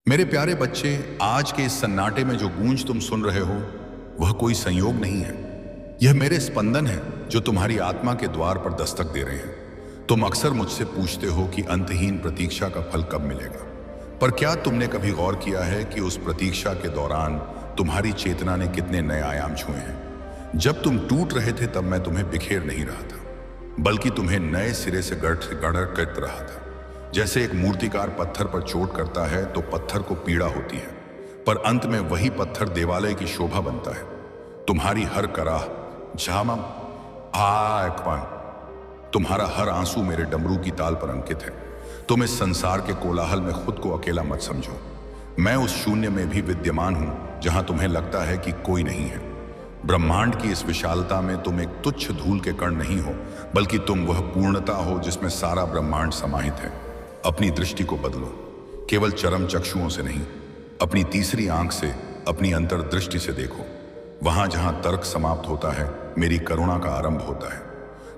मेरे प्यारे बच्चे, आज के इस सन्नाटे में जो गूंज तुम सुन रहे हो वह कोई संयोग नहीं है। यह मेरे स्पंदन है जो तुम्हारी आत्मा के द्वार पर दस्तक दे रहे हैं। तुम अक्सर मुझसे पूछते हो कि अंतहीन प्रतीक्षा का फल कब मिलेगा, पर क्या तुमने कभी गौर किया है कि उस प्रतीक्षा के दौरान तुम्हारी चेतना ने कितने नए आयाम छुए हैं। जब तुम टूट रहे थे तब मैं तुम्हें बिखेर नहीं रहा था, बल्कि तुम्हें नए सिरे से गढ़ कर रहा था। जैसे एक मूर्तिकार पत्थर पर चोट करता है तो पत्थर को पीड़ा होती है, पर अंत में वही पत्थर देवालय की शोभा बनता है। तुम्हारी हर कराह झामा तुम्हारा हर आंसू मेरे डमरू की ताल पर अंकित है। तुम इस संसार के कोलाहल में खुद को अकेला मत समझो। मैं उस शून्य में भी विद्यमान हूं जहां तुम्हें लगता है कि कोई नहीं है। ब्रह्मांड की इस विशालता में तुम एक तुच्छ धूल के कण नहीं हो, बल्कि तुम वह पूर्णता हो जिसमें सारा ब्रह्मांड समाहित है। अपनी दृष्टि को बदलो, केवल चरम चक्षुओं से नहीं, अपनी तीसरी आंख से, अपनी अंतर्दृष्टि से देखो। वहां जहां तर्क समाप्त होता है, मेरी करुणा का आरंभ होता है।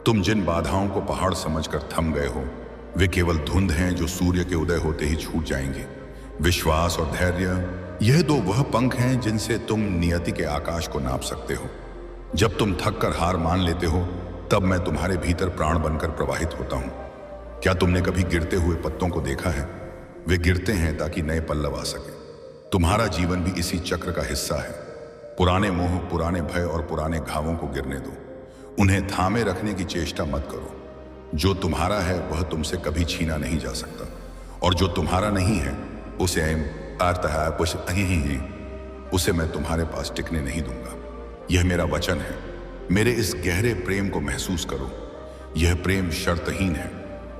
तुम जिन बाधाओं को पहाड़ समझकर थम गए हो, वे केवल धुंध हैं जो सूर्य के उदय होते ही छूट जाएंगे। विश्वास और धैर्य, यह दो वह पंख हैं जिनसे तुम नियति के आकाश को नाप सकते हो। जब तुम थक कर हार मान लेते हो, तब मैं तुम्हारे भीतर प्राण बनकर प्रवाहित होता हूं। क्या तुमने कभी गिरते हुए पत्तों को देखा है? वे गिरते हैं ताकि नए पल्लव आ सके। तुम्हारा जीवन भी इसी चक्र का हिस्सा है। पुराने मोह, पुराने भय और पुराने घावों को गिरने दो। उन्हें थामे रखने की चेष्टा मत करो। जो तुम्हारा है वह तुमसे कभी छीना नहीं जा सकता, और जो तुम्हारा नहीं है उसे मैं तुम्हारे पास टिकने नहीं दूंगा। यह मेरा वचन है। मेरे इस गहरे प्रेम को महसूस करो। यह प्रेम शर्तहीन है।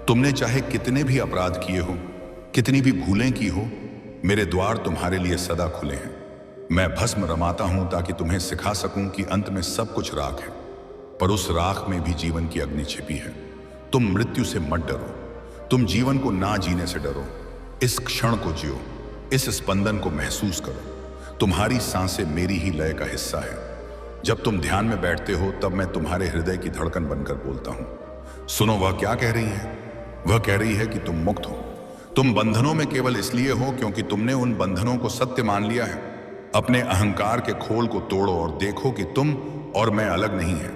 तुमने चाहे कितने भी अपराध किए हो, कितनी भी भूलें की हो, मेरे द्वार तुम्हारे लिए सदा खुले हैं। मैं भस्म रमाता हूं ताकि तुम्हें सिखा सकूं कि अंत में सब कुछ राख है, पर उस राख में भी जीवन की अग्नि छिपी है। तुम मृत्यु से मत डरो, तुम जीवन को ना जीने से डरो। इस क्षण को जियो, इस स्पंदन को महसूस करो। तुम्हारी सांसें मेरी ही लय का हिस्सा है। जब तुम ध्यान में बैठते हो तब मैं तुम्हारे हृदय की धड़कन बनकर बोलता हूं। सुनो, वह क्या कह रही है? वह कह रही है कि तुम मुक्त हो। तुम बंधनों में केवल इसलिए हो क्योंकि तुमने उन बंधनों को सत्य मान लिया है। अपने अहंकार के खोल को तोड़ो और देखो कि तुम और मैं अलग नहीं है।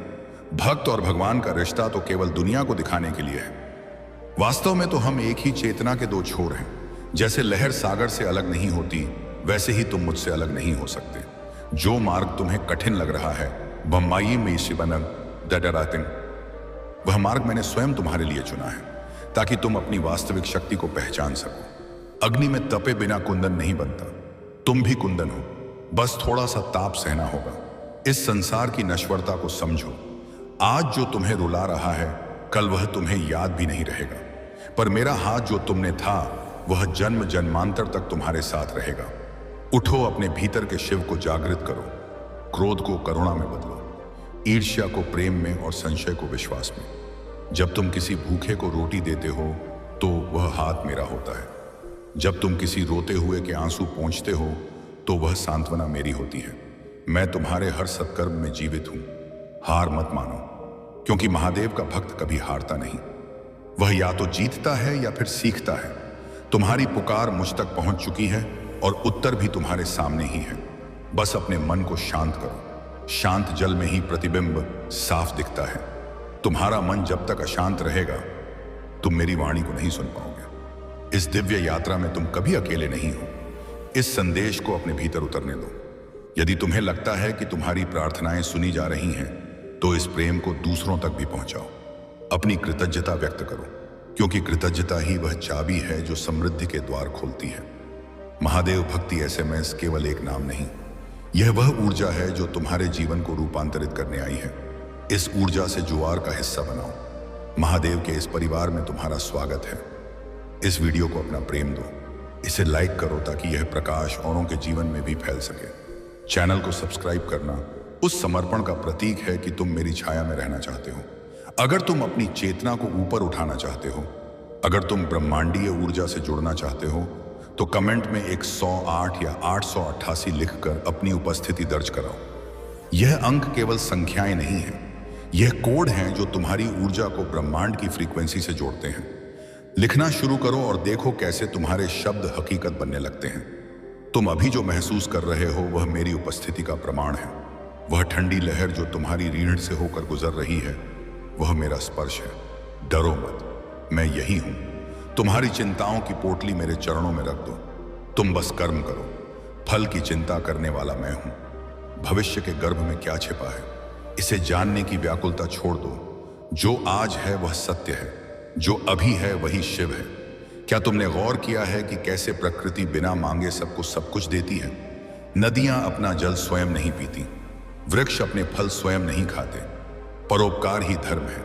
भक्त और भगवान का रिश्ता तो केवल दुनिया को दिखाने के लिए है। वास्तव में तो हम एक ही चेतना के दो छोर हैं। जैसे लहर सागर से अलग नहीं होती, वैसे ही तुम मुझसे अलग नहीं हो सकते। जो मार्ग तुम्हें कठिन लग रहा है, वह मार्ग मैंने स्वयं तुम्हारे लिए चुना है, ताकि तुम अपनी वास्तविक शक्ति को पहचान सको। अग्नि में तपे बिना कुंदन नहीं बनता। तुम भी कुंदन हो, बस थोड़ा सा ताप सहना होगा। इस संसार की नश्वरता को समझो। आज जो तुम्हें रुला रहा है, कल वह तुम्हें याद भी नहीं रहेगा, पर मेरा हाथ जो तुमने था वह जन्म जन्मांतर तक तुम्हारे साथ रहेगा। उठो, अपने भीतर के शिव को जागृत करो। क्रोध को करुणा में बदलो, ईर्ष्या को प्रेम में और संशय को विश्वास में। जब तुम किसी भूखे को रोटी देते हो तो वह हाथ मेरा होता है। जब तुम किसी रोते हुए के आंसू पोंछते हो तो वह सांत्वना मेरी होती है। मैं तुम्हारे हर सत्कर्म में जीवित हूं। हार मत मानो, क्योंकि महादेव का भक्त कभी हारता नहीं। वह या तो जीतता है या फिर सीखता है। तुम्हारी पुकार मुझ तक पहुंच चुकी है और उत्तर भी तुम्हारे सामने ही है। बस अपने मन को शांत करो। शांत जल में ही प्रतिबिंब साफ दिखता है। तुम्हारा मन जब तक अशांत रहेगा, तुम मेरी वाणी को नहीं सुन पाओगे। इस दिव्य यात्रा में तुम कभी अकेले नहीं हो। इस संदेश को अपने भीतर उतरने दो। यदि तुम्हें लगता है कि तुम्हारी प्रार्थनाएं सुनी जा रही हैं, तो इस प्रेम को दूसरों तक भी पहुंचाओ। अपनी कृतज्ञता व्यक्त करो, क्योंकि कृतज्ञता ही वह चाबी है जो समृद्धि के द्वार खोलती है। महादेव भक्ति एसएमएस केवल एक नाम नहीं, यह वह ऊर्जा है जो तुम्हारे जीवन को रूपांतरित करने आई है। इस ऊर्जा से जुआर का हिस्सा बनाओ। महादेव के इस परिवार में तुम्हारा स्वागत है। इस वीडियो को अपना प्रेम दो, इसे लाइक करो ताकि यह प्रकाश औरों के जीवन में भी फैल सके। चैनल को सब्सक्राइब करना उस समर्पण का प्रतीक है कि तुम मेरी छाया में रहना चाहते हो। अगर तुम अपनी चेतना को ऊपर उठाना चाहते हो, अगर तुम ब्रह्मांडीय ऊर्जा से जुड़ना चाहते हो, तो कमेंट में 108 या 888 लिखकर अपनी उपस्थिति दर्ज कराओ। यह अंक केवल संख्याएं नहीं हैं, यह कोड हैं जो तुम्हारी ऊर्जा को ब्रह्मांड की फ्रीक्वेंसी से जोड़ते हैं। लिखना शुरू करो और देखो कैसे तुम्हारे शब्द हकीकत बनने लगते हैं। तुम अभी जो महसूस कर रहे हो वह मेरी उपस्थिति का प्रमाण है। वह ठंडी लहर जो तुम्हारी रीढ़ से होकर गुजर रही है वह मेरा स्पर्श है। डरो मत, मैं यही हूं। तुम्हारी चिंताओं की पोटली मेरे चरणों में रख दो। तुम बस कर्म करो। फल की चिंता करने वाला मैं हूं। भविष्य के गर्भ में क्या छिपा है इसे जानने की व्याकुलता छोड़ दो। जो आज है वह सत्य है, जो अभी है वही शिव है। क्या तुमने गौर किया है कि कैसे प्रकृति बिना मांगे सबको सब कुछ देती है? नदियां अपना जल स्वयं नहीं पीती, वृक्ष अपने फल स्वयं नहीं खाते। परोपकार ही धर्म है।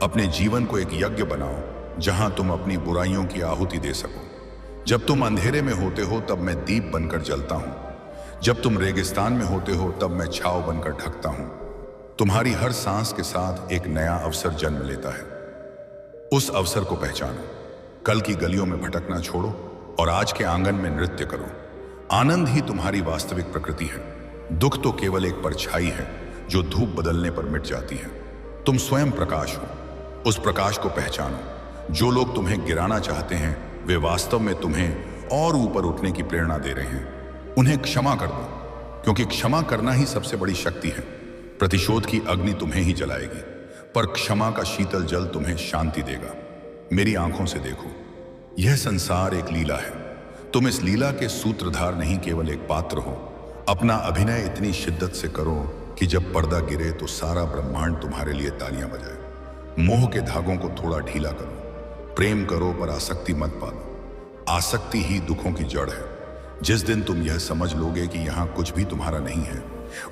अपने जीवन को एक यज्ञ बनाओ जहां तुम अपनी बुराइयों की आहुति दे सको। जब तुम अंधेरे में होते हो तब मैं दीप बनकर जलता हूं। जब तुम रेगिस्तान में होते हो तब मैं छाव बनकर ढकता हूं। तुम्हारी हर सांस के साथ एक नया अवसर जन्म लेता है। उस अवसर को पहचानो। कल की गलियों में भटकना छोड़ो और आज के आंगन में नृत्य करो। आनंद ही तुम्हारी वास्तविक प्रकृति है। दुख तो केवल एक परछाई है जो धूप बदलने पर मिट जाती है। तुम स्वयं प्रकाश हो। उस प्रकाश को पहचानो। जो लोग तुम्हें गिराना चाहते हैं वे वास्तव में तुम्हें और ऊपर उठने की प्रेरणा दे रहे हैं। उन्हें क्षमा कर दो, क्योंकि क्षमा करना ही सबसे बड़ी शक्ति है। प्रतिशोध की अग्नि तुम्हें ही जलाएगी, पर क्षमा का शीतल जल तुम्हें शांति देगा। मेरी आंखों से देखो, यह संसार एक लीला है। तुम इस लीला के सूत्रधार नहीं, केवल एक पात्र हो। अपना अभिनय इतनी शिद्दत से करो कि जब पर्दा गिरे तो सारा ब्रह्मांड तुम्हारे लिए तालियां बजाए। मोह के धागों को थोड़ा ढीला करो। प्रेम करो पर आसक्ति मत पालो। आसक्ति ही दुखों की जड़ है। जिस दिन तुम यह समझ लोगे कि यहां कुछ भी तुम्हारा नहीं है,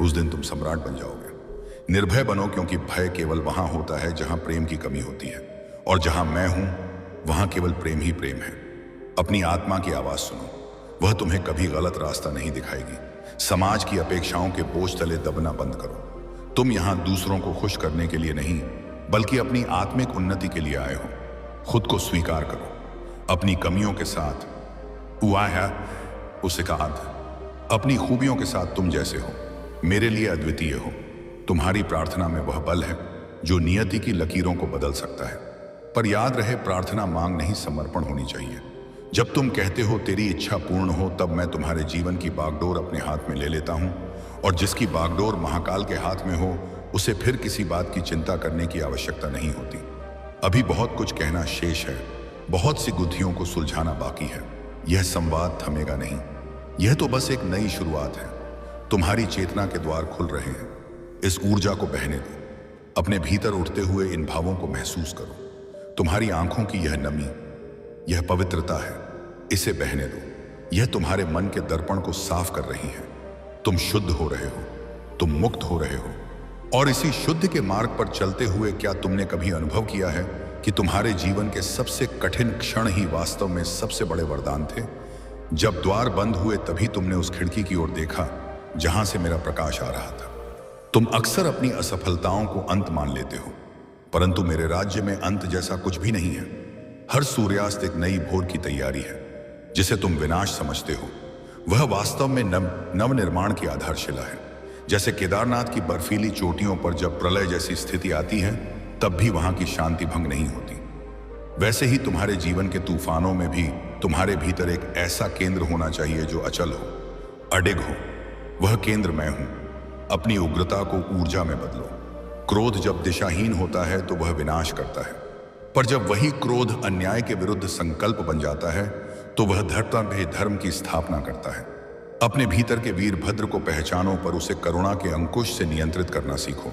उस दिन तुम सम्राट बन जाओगे। निर्भय बनो, क्योंकि भय केवल वहां होता है जहां प्रेम की कमी होती है, और जहां मैं हूं वहां केवल प्रेम ही प्रेम है। अपनी आत्मा की आवाज सुनो, वह तुम्हें कभी गलत रास्ता नहीं दिखाएगी। समाज की अपेक्षाओं के बोझ तले दबना बंद करो। तुम यहां दूसरों को खुश करने के लिए नहीं, बल्कि अपनी आत्मिक उन्नति के लिए आए हो। खुद को स्वीकार करो, अपनी कमियों के साथ। हुआ है उसे कहा था, अपनी खूबियों के साथ तुम जैसे हो, मेरे लिए अद्वितीय हो। तुम्हारी प्रार्थना में वह बल है जो नियति की लकीरों को बदल सकता है। पर याद रहे, प्रार्थना मांग नहीं, समर्पण होनी चाहिए। जब तुम कहते हो तेरी इच्छा पूर्ण हो, तब मैं तुम्हारे जीवन की बागडोर अपने हाथ में ले लेता हूं, और जिसकी बागडोर महाकाल के हाथ में हो उसे फिर किसी बात की चिंता करने की आवश्यकता नहीं होती। अभी बहुत कुछ कहना शेष है, बहुत सी गुत्थियों को सुलझाना बाकी है। यह संवाद थमेगा नहीं, यह तो बस एक नई शुरुआत है। तुम्हारी चेतना के द्वार खुल रहे हैं। इस ऊर्जा को बहने दो। अपने भीतर उठते हुए इन भावों को महसूस करो। तुम्हारी आंखों की यह नमी, यह पवित्रता है, इसे बहने दो। यह तुम्हारे मन के दर्पण को साफ कर रही है। तुम शुद्ध हो रहे हो, तुम मुक्त हो रहे हो। और इसी शुद्ध के मार्ग पर चलते हुए क्या तुमने कभी अनुभव किया है कि तुम्हारे जीवन के सबसे कठिन क्षण ही वास्तव में सबसे बड़े वरदान थे? जब द्वार बंद हुए तभी तुमने उस खिड़की की ओर देखा जहां से मेरा प्रकाश आ रहा था। तुम अक्सर अपनी असफलताओं को अंत मान लेते हो, परंतु मेरे राज्य में अंत जैसा कुछ भी नहीं है। हर सूर्यास्त एक नई भोर की तैयारी है। जिसे तुम विनाश समझते हो वह वास्तव में नवनिर्माण की आधारशिला है। जैसे केदारनाथ की बर्फीली चोटियों पर जब प्रलय जैसी स्थिति आती है तब भी वहां की शांति भंग नहीं होती, वैसे ही तुम्हारे जीवन के तूफानों में भी तुम्हारे भीतर एक ऐसा केंद्र होना चाहिए जो अचल हो, अडिग हो। वह केंद्र मैं हूं। अपनी उग्रता को ऊर्जा में बदलो। क्रोध जब दिशाहीन होता है तो वह विनाश करता है, पर जब वही क्रोध अन्याय के विरुद्ध संकल्प बन जाता है तो वह धर्म की स्थापना करता है। अपने भीतर के वीरभद्र को पहचानो, पर उसे करुणा के अंकुश से नियंत्रित करना सीखो।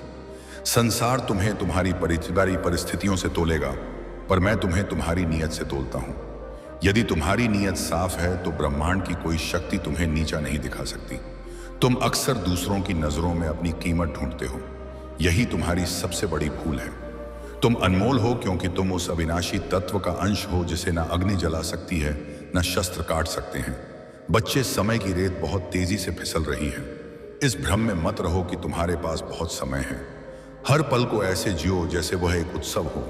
संसार तुम्हें तुम्हारी परिस्थितियों से तोलेगा, पर मैं तुम्हें तुम्हारी नीयत से तोलता हूं। यदि तुम्हारी नीयत साफ है तो ब्रह्मांड की कोई शक्ति तुम्हें नीचा नहीं दिखा सकती। तुम अक्सर दूसरों की नजरों में अपनी कीमत ढूंढते हो, यही तुम्हारी सबसे बड़ी भूल है। तुम अनमोल हो क्योंकि तुम उस अविनाशी तत्व का अंश हो जिसे ना अग्नि जला सकती है न शस्त्र काट सकते हैं। बच्चे, समय की रेत बहुत तेजी से फिसल रही है। इस भ्रम में मत रहो कि तुम्हारे पास बहुत समय है। हर पल को ऐसे जियो जैसे वह एक उत्सव हो।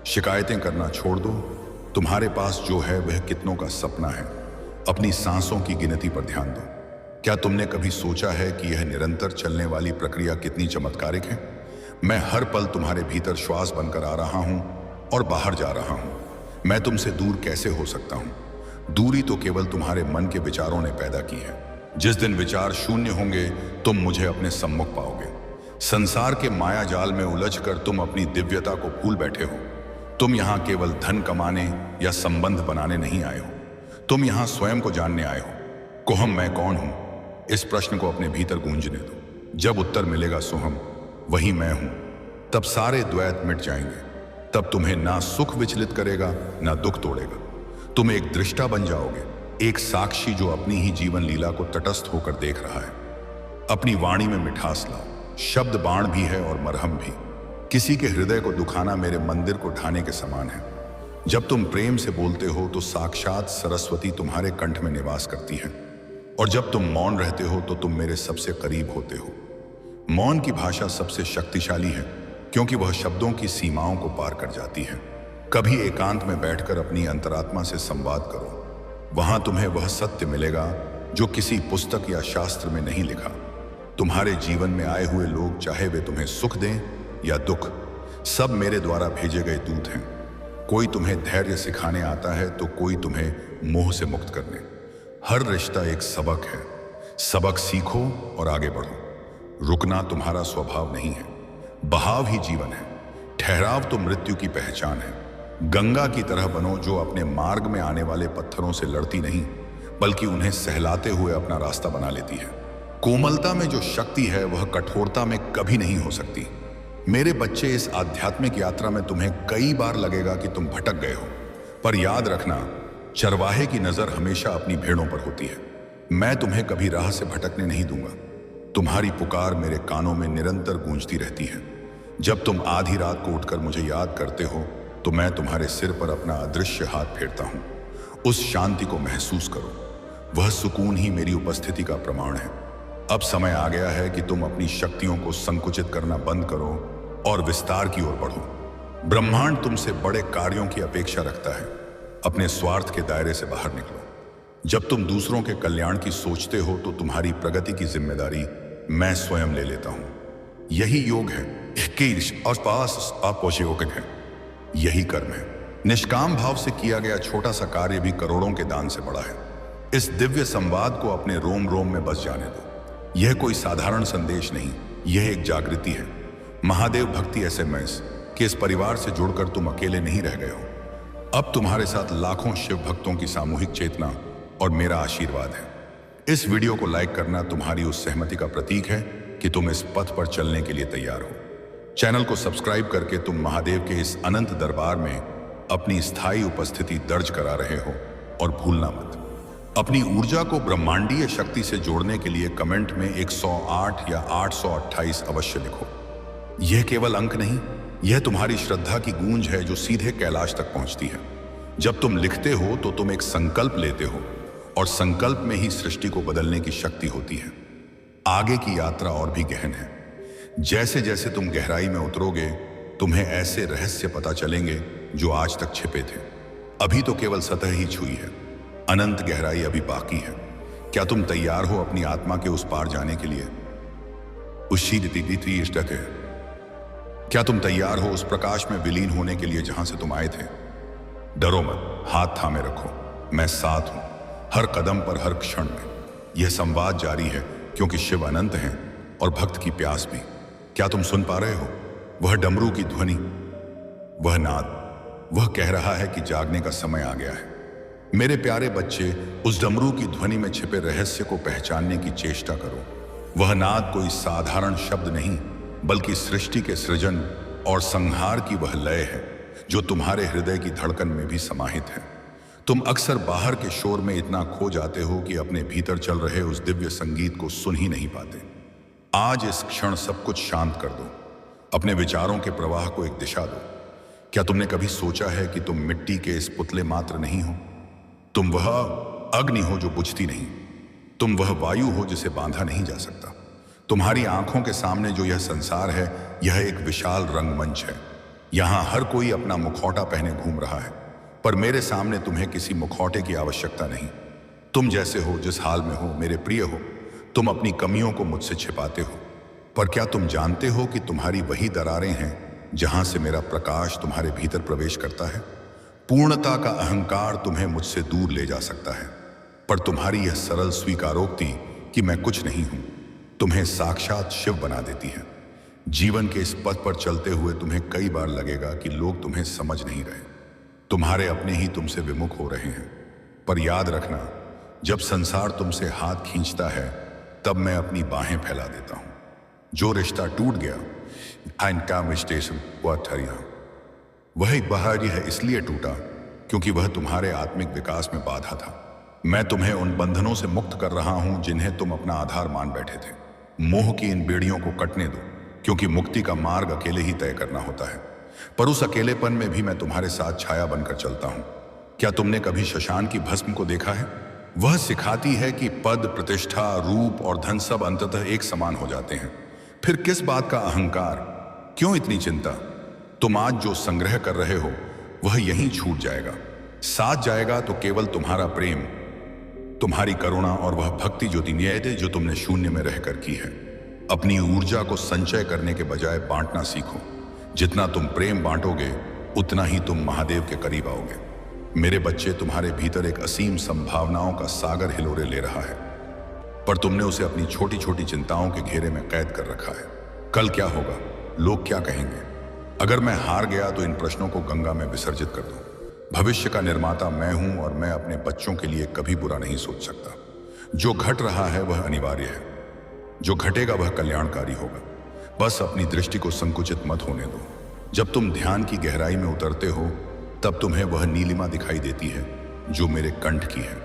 शिकायतें करना छोड़ दो। तुम्हारे पास जो है वह कितनों का सपना है। अपनी सांसों की गिनती पर ध्यान दो। क्या तुमने कभी सोचा है कि यह निरंतर चलने वाली प्रक्रिया कितनी चमत्कारिक है? मैं हर पल तुम्हारे भीतर श्वास बनकर आ रहा हूं और बाहर जा रहा हूं। मैं तुमसे दूर कैसे हो सकता हूं? दूरी तो केवल तुम्हारे मन के विचारों ने पैदा की है। जिस दिन विचार शून्य होंगे तुम मुझे अपने सम्मुख पाओगे। संसार के माया जाल में उलझकर तुम अपनी दिव्यता को भूल बैठे हो। तुम यहाँ केवल धन कमाने या संबंध बनाने नहीं आए हो, तुम यहाँ स्वयं को जानने आए हो। कोहम, मैं कौन हूं? इस प्रश्न को अपने भीतर गूंजने दो। जब उत्तर मिलेगा सोहम, वही मैं हूं, तब सारे द्वैत मिट जाएंगे। तब तुम्हें ना सुख विचलित करेगा ना दुख तोड़ेगा। तुम एक दृष्टा बन जाओगे, एक साक्षी जो अपनी ही जीवन लीला को तटस्थ होकर देख रहा है। अपनी वाणी में मिठास लाओ। शब्द बाण भी है और मरहम भी। किसी के हृदय को दुखाना मेरे मंदिर को ढाने के समान है। जब तुम प्रेम से बोलते हो तो साक्षात सरस्वती तुम्हारे कंठ में निवास करती है, और जब तुम मौन रहते हो तो तुम मेरे सबसे करीब होते हो। मौन की भाषा सबसे शक्तिशाली है, क्योंकि वह शब्दों की सीमाओं को पार कर जाती है। कभी एकांत में बैठकर अपनी अंतरात्मा से संवाद करो। वहां तुम्हें वह सत्य मिलेगा जो किसी पुस्तक या शास्त्र में नहीं लिखा। तुम्हारे जीवन में आए हुए लोग, चाहे वे तुम्हें सुख दें या दुख, सब मेरे द्वारा भेजे गए दूत हैं। कोई तुम्हें धैर्य सिखाने आता है तो कोई तुम्हें मोह से मुक्त करने। हर रिश्ता एक सबक है। सबक सीखो और आगे बढ़ो। रुकना तुम्हारा स्वभाव नहीं है, बहाव ही जीवन है। ठहराव तो मृत्यु की पहचान है। गंगा की तरह बनो जो अपने मार्ग में आने वाले पत्थरों से लड़ती नहीं, बल्कि उन्हें सहलाते हुए अपना रास्ता बना लेती है। कोमलता में जो शक्ति है वह कठोरता में कभी नहीं हो सकती। मेरे बच्चे, इस आध्यात्मिक यात्रा में तुम्हें कई बार लगेगा कि तुम भटक गए हो, पर याद रखना, चरवाहे की नजर हमेशा अपनी भेड़ों पर होती है। मैं तुम्हें कभी राह से भटकने नहीं दूंगा। तुम्हारी पुकार मेरे कानों में निरंतर गूंजती रहती है। जब तुम आधी रात को उठकर मुझे याद करते हो तो मैं तुम्हारे सिर पर अपना अदृश्य हाथ फेरता हूं। उस शांति को महसूस करो। वह सुकून ही मेरी उपस्थिति का प्रमाण है। अब समय आ गया है कि तुम अपनी शक्तियों को संकुचित करना बंद करो और विस्तार की ओर बढ़ो। ब्रह्मांड तुमसे बड़े कार्यों की अपेक्षा रखता है। अपने स्वार्थ के दायरे से बाहर निकलो। जब तुम दूसरों के कल्याण की सोचते हो तो तुम्हारी प्रगति की जिम्मेदारी मैं स्वयं ले लेता हूं। यही योग है, है। यही कर्म है। निष्काम भाव से किया गया छोटा सा कार्य भी करोड़ों के दान से बड़ा है। इस दिव्य संवाद को अपने रोम रोम में बस जाने दो। यह कोई साधारण संदेश नहीं, यह एक जागृति है। महादेव भक्ति SMS के इस परिवार से जुड़कर तुम अकेले नहीं रह गए हो। अब तुम्हारे साथ लाखों शिव भक्तों की सामूहिक चेतना और मेरा आशीर्वाद है। इस वीडियो को लाइक करना तुम्हारी उस सहमति का प्रतीक है कि तुम इस पथ पर चलने के लिए तैयार हो। चैनल को सब्सक्राइब करके तुम महादेव के इस अनंत दरबार में अपनी स्थायी उपस्थिति दर्ज करा रहे हो। और भूलना मत, अपनी ऊर्जा को ब्रह्मांडीय शक्ति से जोड़ने के लिए कमेंट में 108 या 828 अवश्य लिखो। यह केवल अंक नहीं, यह तुम्हारी श्रद्धा की गूंज है जो सीधे कैलाश तक पहुंचती है। जब तुम लिखते हो तो तुम एक संकल्प लेते हो, और संकल्प में ही सृष्टि को बदलने की शक्ति होती है। आगे की यात्रा और भी गहन है। जैसे जैसे तुम गहराई में उतरोगे, तुम्हें ऐसे रहस्य पता चलेंगे जो आज तक छिपे थे। अभी तो केवल सतह ही छुई है, अनंत गहराई अभी बाकी है। क्या तुम तैयार हो अपनी आत्मा के उस पार जाने के लिए? क्या तुम तैयार हो उस प्रकाश में विलीन होने के लिए जहां से तुम आए थे? डरो मत, हाथ थामे रखो, मैं साथ हूं, हर कदम पर, हर क्षण में। यह संवाद जारी है क्योंकि शिव अनंत हैं और भक्त की प्यास भी। क्या तुम सुन पा रहे हो? वह डमरू की ध्वनि, वह नाद, वह कह रहा है कि जागने का समय आ गया है। मेरे प्यारे बच्चे, उस डमरू की ध्वनि में छिपे रहस्य को पहचानने की चेष्टा करो। वह नाद कोई साधारण शब्द नहीं, बल्कि सृष्टि के सृजन और संहार की वह लय है जो तुम्हारे हृदय की धड़कन में भी समाहित है। तुम अक्सर बाहर के शोर में इतना खो जाते हो कि अपने भीतर चल रहे उस दिव्य संगीत को सुन ही नहीं पाते। आज इस क्षण सब कुछ शांत कर दो। अपने विचारों के प्रवाह को एक दिशा दो। क्या तुमने कभी सोचा है कि तुम मिट्टी के इस पुतले मात्र नहीं हो? तुम वह अग्नि हो जो बुझती नहीं। तुम वह वायु हो जिसे बांधा नहीं जा सकता। तुम्हारी आंखों के सामने जो यह संसार है, यह एक विशाल रंगमंच है। यहां हर कोई अपना मुखौटा पहने घूम रहा है, पर मेरे सामने तुम्हें किसी मुखौटे की आवश्यकता नहीं। तुम जैसे हो, जिस हाल में हो, मेरे प्रिय हो। तुम अपनी कमियों को मुझसे छिपाते हो, पर क्या तुम जानते हो कि तुम्हारी वही दरारें हैं जहां से मेरा प्रकाश तुम्हारे भीतर प्रवेश करता है? पूर्णता का अहंकार तुम्हें मुझसे दूर ले जा सकता है, पर तुम्हारी यह सरल स्वीकारोक्ति कि मैं कुछ नहीं हूं, तुम्हें साक्षात शिव बना देती है। जीवन के इस पथ पर चलते हुए तुम्हें कई बार लगेगा कि लोग तुम्हें समझ नहीं रहे, तुम्हारे अपने ही तुमसे विमुख हो रहे हैं। पर याद रखना, जब संसार तुमसे हाथ खींचता है तब मैं अपनी बाहें फैला देता हूं। जो रिश्ता टूट गया, वह बाहरी है इसलिए टूटा क्योंकि वह तुम्हारे आत्मिक विकास में बाधा था। मैं तुम्हें उन बंधनों से मुक्त कर रहा हूं जिन्हें तुम अपना आधार मान बैठे थे। मोह की इन बेड़ियों को कटने दो, क्योंकि मुक्ति का मार्ग अकेले ही तय करना होता है। पर उस अकेलेपन में भी मैं तुम्हारे साथ छाया बनकर चलता हूं। क्या तुमने कभी शशांक की भस्म को देखा है? वह सिखाती है कि पद, प्रतिष्ठा, रूप और धन सब अंततः एक समान हो जाते हैं। फिर किस बात का अहंकार? क्यों इतनी चिंता? तुम आज जो संग्रह कर रहे हो वह यहीं छूट जाएगा। साथ जाएगा तो केवल तुम्हारा प्रेम, तुम्हारी करुणा और वह भक्ति जो तुमने शून्य में रहकर की है। अपनी ऊर्जा को संचय करने के बजाय बांटना सीखो। जितना तुम प्रेम बांटोगे उतना ही तुम महादेव के करीब आओगे। मेरे बच्चे, तुम्हारे भीतर एक असीम संभावनाओं का सागर हिलोरे ले रहा है, पर तुमने उसे अपनी छोटी छोटी चिंताओं के घेरे में कैद कर रखा है। कल क्या होगा? लोग क्या कहेंगे? अगर मैं हार गया तो इन प्रश्नों को गंगा में विसर्जित कर दो। भविष्य का निर्माता मैं हूं और मैं अपने बच्चों के लिए कभी बुरा नहीं सोच सकता। जो घट रहा है वह अनिवार्य है, जो घटेगा वह कल्याणकारी होगा। बस अपनी दृष्टि को संकुचित मत होने दो। जब तुम ध्यान की गहराई में उतरते हो तब तुम्हें वह नीलिमा दिखाई देती है जो मेरे कंठ की है।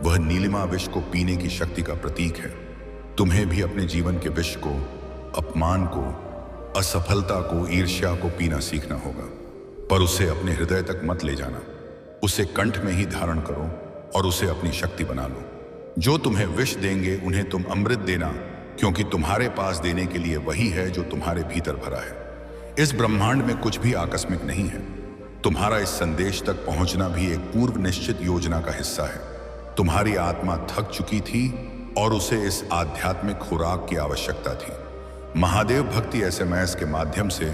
वह नीलिमा विष को पीने की शक्ति का प्रतीक है। तुम्हें भी अपने जीवन के विष को, अपमान को, असफलता को, ईर्ष्या को पीना सीखना होगा, पर उसे अपने हृदय तक मत ले जाना। उसे कंठ में ही धारण करो और उसे अपनी शक्ति बना लो। जो तुम्हें विष देंगे उन्हें तुम अमृत देना, क्योंकि तुम्हारे पास देने के लिए वही है जो तुम्हारे भीतर भरा है। इस ब्रह्मांड में कुछ भी आकस्मिक नहीं है। तुम्हारा इस संदेश तक पहुंचना भी एक पूर्व निश्चित योजना का हिस्सा है। तुम्हारी आत्मा थक चुकी थी और उसे इस आध्यात्मिक खुराक की आवश्यकता थी। महादेव भक्ति एसएमएस के माध्यम से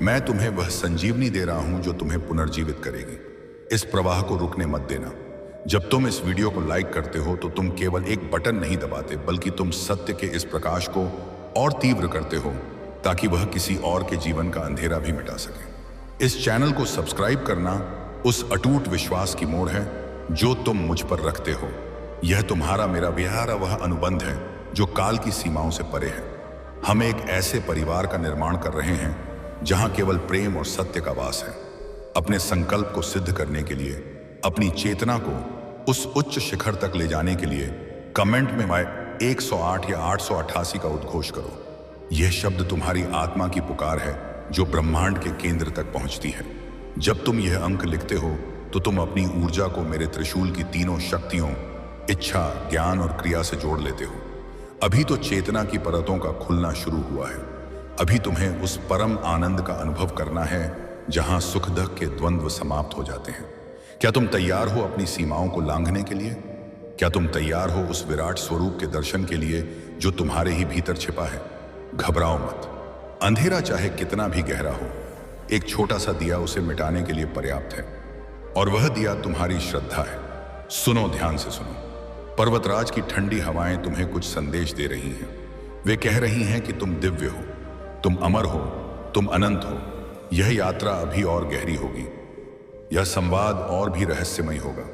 मैं तुम्हें वह संजीवनी दे रहा हूं जो तुम्हें पुनर्जीवित करेगी। इस प्रवाह को रुकने मत देना। जब तुम इस वीडियो को लाइक करते हो तो तुम केवल एक बटन नहीं दबाते, बल्कि तुम सत्य के इस प्रकाश को और तीव्र करते हो ताकि वह किसी और के जीवन का अंधेरा भी मिटा सके। इस चैनल को सब्सक्राइब करना उस अटूट विश्वास की मोहर है जो तुम मुझ पर रखते हो। यह तुम्हारा मेरा विहारा वह अनुबंध है जो काल की सीमाओं से परे है। हम एक ऐसे परिवार का निर्माण कर रहे हैं जहां केवल प्रेम और सत्य का वास है। अपने संकल्प को सिद्ध करने के लिए, अपनी चेतना को उस उच्च शिखर तक ले जाने के लिए कमेंट में 108 या 888 का उद्घोष करो। यह शब्द तुम्हारी आत्मा की पुकार है जो ब्रह्मांड के केंद्र तक पहुंचती है। जब तुम यह अंक लिखते हो तो तुम अपनी ऊर्जा को मेरे त्रिशूल की तीनों शक्तियों, इच्छा, ज्ञान और क्रिया से जोड़ लेते हो। अभी तो चेतना की परतों का खुलना शुरू हुआ है। अभी तुम्हें उस परम आनंद का अनुभव करना है जहां सुख दुख के द्वंद्व समाप्त हो जाते हैं। क्या तुम तैयार हो अपनी सीमाओं को लांघने के लिए? क्या तुम तैयार हो उस विराट स्वरूप के दर्शन के लिए जो तुम्हारे ही भीतर छिपा है? घबराओ मत। अंधेरा चाहे कितना भी गहरा हो, एक छोटा सा दिया उसे मिटाने के लिए पर्याप्त है, और वह दिया तुम्हारी श्रद्धा है। सुनो, ध्यान से सुनो। पर्वतराज की ठंडी हवाएं तुम्हें कुछ संदेश दे रही हैं। वे कह रही हैं कि तुम दिव्य हो, तुम अमर हो, तुम अनंत हो। यह यात्रा अभी और गहरी होगी, यह संवाद और भी रहस्यमय होगा।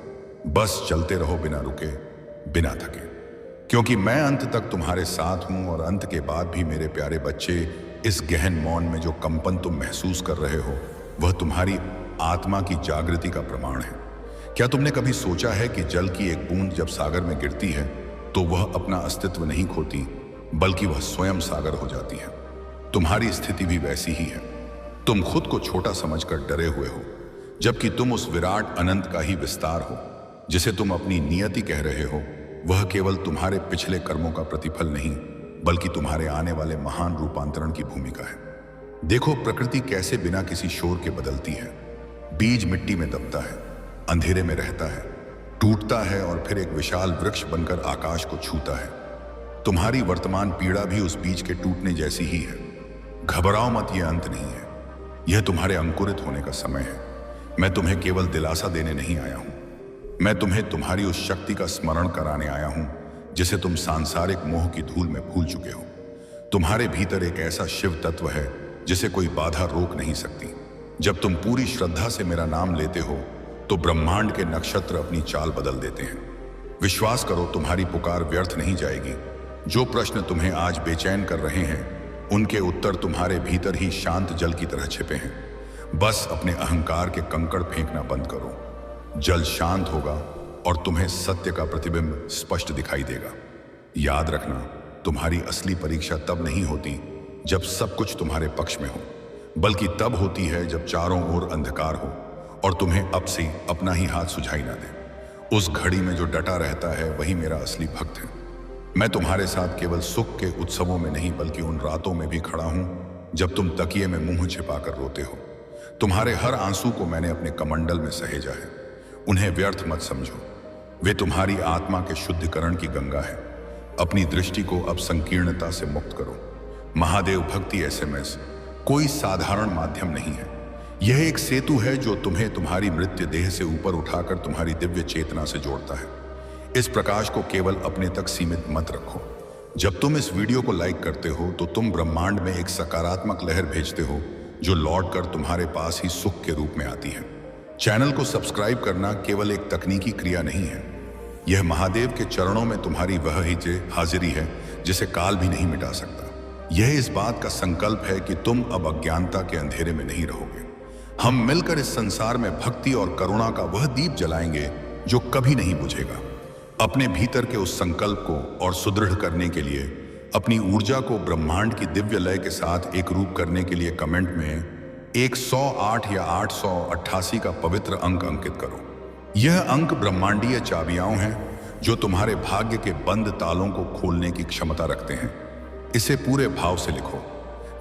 बस चलते रहो बिना रुके, बिना थके, क्योंकि मैं अंत तक तुम्हारे साथ हूं। और अंत के बाद भी मेरे प्यारे बच्चे, इस गहन मौन में जो कंपन तुम महसूस कर रहे हो वह तुम्हारी आत्मा की जागृति का प्रमाण है। क्या तुमने कभी सोचा है कि जल की एक बूंद जब सागर में गिरती है तो वह अपना अस्तित्व नहीं खोती, बल्कि वह स्वयं सागर हो जाती है? तुम्हारी स्थिति भी वैसी ही है। तुम खुद को छोटा समझकर डरे हुए हो, जबकि तुम उस विराट अनंत का ही विस्तार हो। जिसे तुम अपनी नियति कह रहे हो वह केवल तुम्हारे पिछले कर्मों का प्रतिफल नहीं, बल्कि तुम्हारे आने वाले महान रूपांतरण की भूमिका है। देखो, प्रकृति कैसे बिना किसी शोर के बदलती है। बीज मिट्टी में दबता है, अंधेरे में रहता है, टूटता है और फिर एक विशाल वृक्ष बनकर आकाश को छूता है। तुम्हारी वर्तमान पीड़ा भी उस बीज के टूटने जैसी ही है। घबराओ मत, यह अंत नहीं है, यह तुम्हारे अंकुरित होने का समय है। मैं तुम्हें केवल दिलासा देने नहीं आया हूं, मैं तुम्हें तुम्हारी उस शक्ति का स्मरण कराने आया हूं जिसे तुम सांसारिक मोह की धूल में भूल चुके हो। तुम्हारे भीतर एक ऐसा शिव तत्व है जिसे कोई बाधा रोक नहीं सकती। जब तुम पूरी श्रद्धा से मेरा नाम लेते हो तो ब्रह्मांड के नक्षत्र अपनी चाल बदल देते हैं। विश्वास करो, तुम्हारी पुकार व्यर्थ नहीं जाएगी। जो प्रश्न तुम्हें आज बेचैन कर रहे हैं उनके उत्तर तुम्हारे भीतर ही शांत जल की तरह छिपे हैं। बस अपने अहंकार के कंकड़ फेंकना बंद करो। जल शांत होगा और तुम्हें सत्य का प्रतिबिंब स्पष्ट दिखाई देगा। याद रखना, तुम्हारी असली परीक्षा तब नहीं होती जब सब कुछ तुम्हारे पक्ष में हो, बल्कि तब होती है जब चारों ओर अंधकार हो और तुम्हें अब से अपना ही हाथ सुझाई ना दे। उस घड़ी में जो डटा रहता है वही मेरा असली भक्त है। मैं तुम्हारे साथ केवल सुख के उत्सवों में नहीं बल्कि उन रातों में भी खड़ा हूं जब तुम तकिए में मुंह छिपाकर रोते हो। तुम्हारे हर आंसू को मैंने अपने कमंडल में सहेजा है। उन्हें व्यर्थ मत समझो, वे तुम्हारी आत्मा के शुद्धिकरण की गंगा है। अपनी दृष्टि को अब संकीर्णता से मुक्त करो। महादेव भक्ति एसएमएस कोई साधारण माध्यम नहीं है। यह एक सेतु है जो तुम्हें तुम्हारी मृत्यु देह से ऊपर उठाकर तुम्हारी दिव्य चेतना से जोड़ता है। इस प्रकाश को केवल अपने तक सीमित मत रखो। जब तुम इस वीडियो को लाइक करते हो तो तुम ब्रह्मांड में एक सकारात्मक लहर भेजते हो जो लौटकर तुम्हारे पास ही सुख के रूप में आती है। चैनल को सब्सक्राइब करना केवल एक तकनीकी क्रिया नहीं है, यह महादेव के चरणों में तुम्हारी वह ही हाजिरी है जिसे काल भी नहीं मिटा सकता। यह इस बात का संकल्प है कि तुम अब अज्ञानता के अंधेरे में नहीं रहोगे। हम मिलकर इस संसार में भक्ति और करुणा का वह दीप जलाएंगे जो कभी नहीं बुझेगा। अपने भीतर के उस संकल्प को और सुदृढ़ करने के लिए अपनी ऊर्जा को ब्रह्मांड की दिव्य लय के साथ एक रूप करने के लिए कमेंट में 108 या 888 का पवित्र अंक अंकित करो। यह अंक ब्रह्मांडीय चाबियां हैं जो तुम्हारे भाग्य के बंद तालों को खोलने की क्षमता रखते हैं। इसे पूरे भाव से लिखो,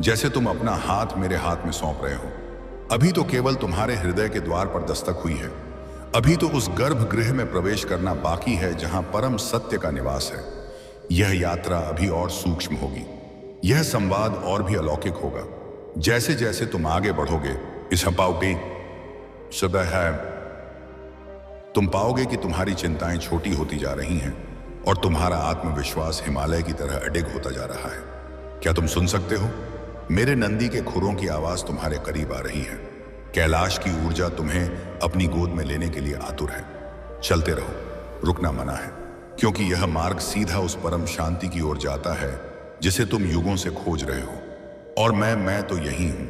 जैसे तुम अपना हाथ मेरे हाथ में सौंप रहे हो। अभी तो केवल तुम्हारे हृदय के द्वार पर दस्तक हुई है। अभी तो उस गर्भगृह में प्रवेश करना बाकी है जहां परम सत्य का निवास है। यह यात्रा अभी और सूक्ष्म होगी, यह संवाद और भी अलौकिक होगा। जैसे जैसे तुम आगे बढ़ोगे इस पाओगे सुबह है, तुम पाओगे कि तुम्हारी चिंताएं छोटी होती जा रही हैं और तुम्हारा आत्मविश्वास हिमालय की तरह अडिग होता जा रहा है। क्या तुम सुन सकते हो? मेरे नंदी के खुरों की आवाज तुम्हारे करीब आ रही है। कैलाश की ऊर्जा तुम्हें अपनी गोद में लेने के लिए आतुर है। चलते रहो, रुकना मना है, क्योंकि यह मार्ग सीधा उस परम शांति की ओर जाता है जिसे तुम युगों से खोज रहे हो। और मैं तो यही हूं,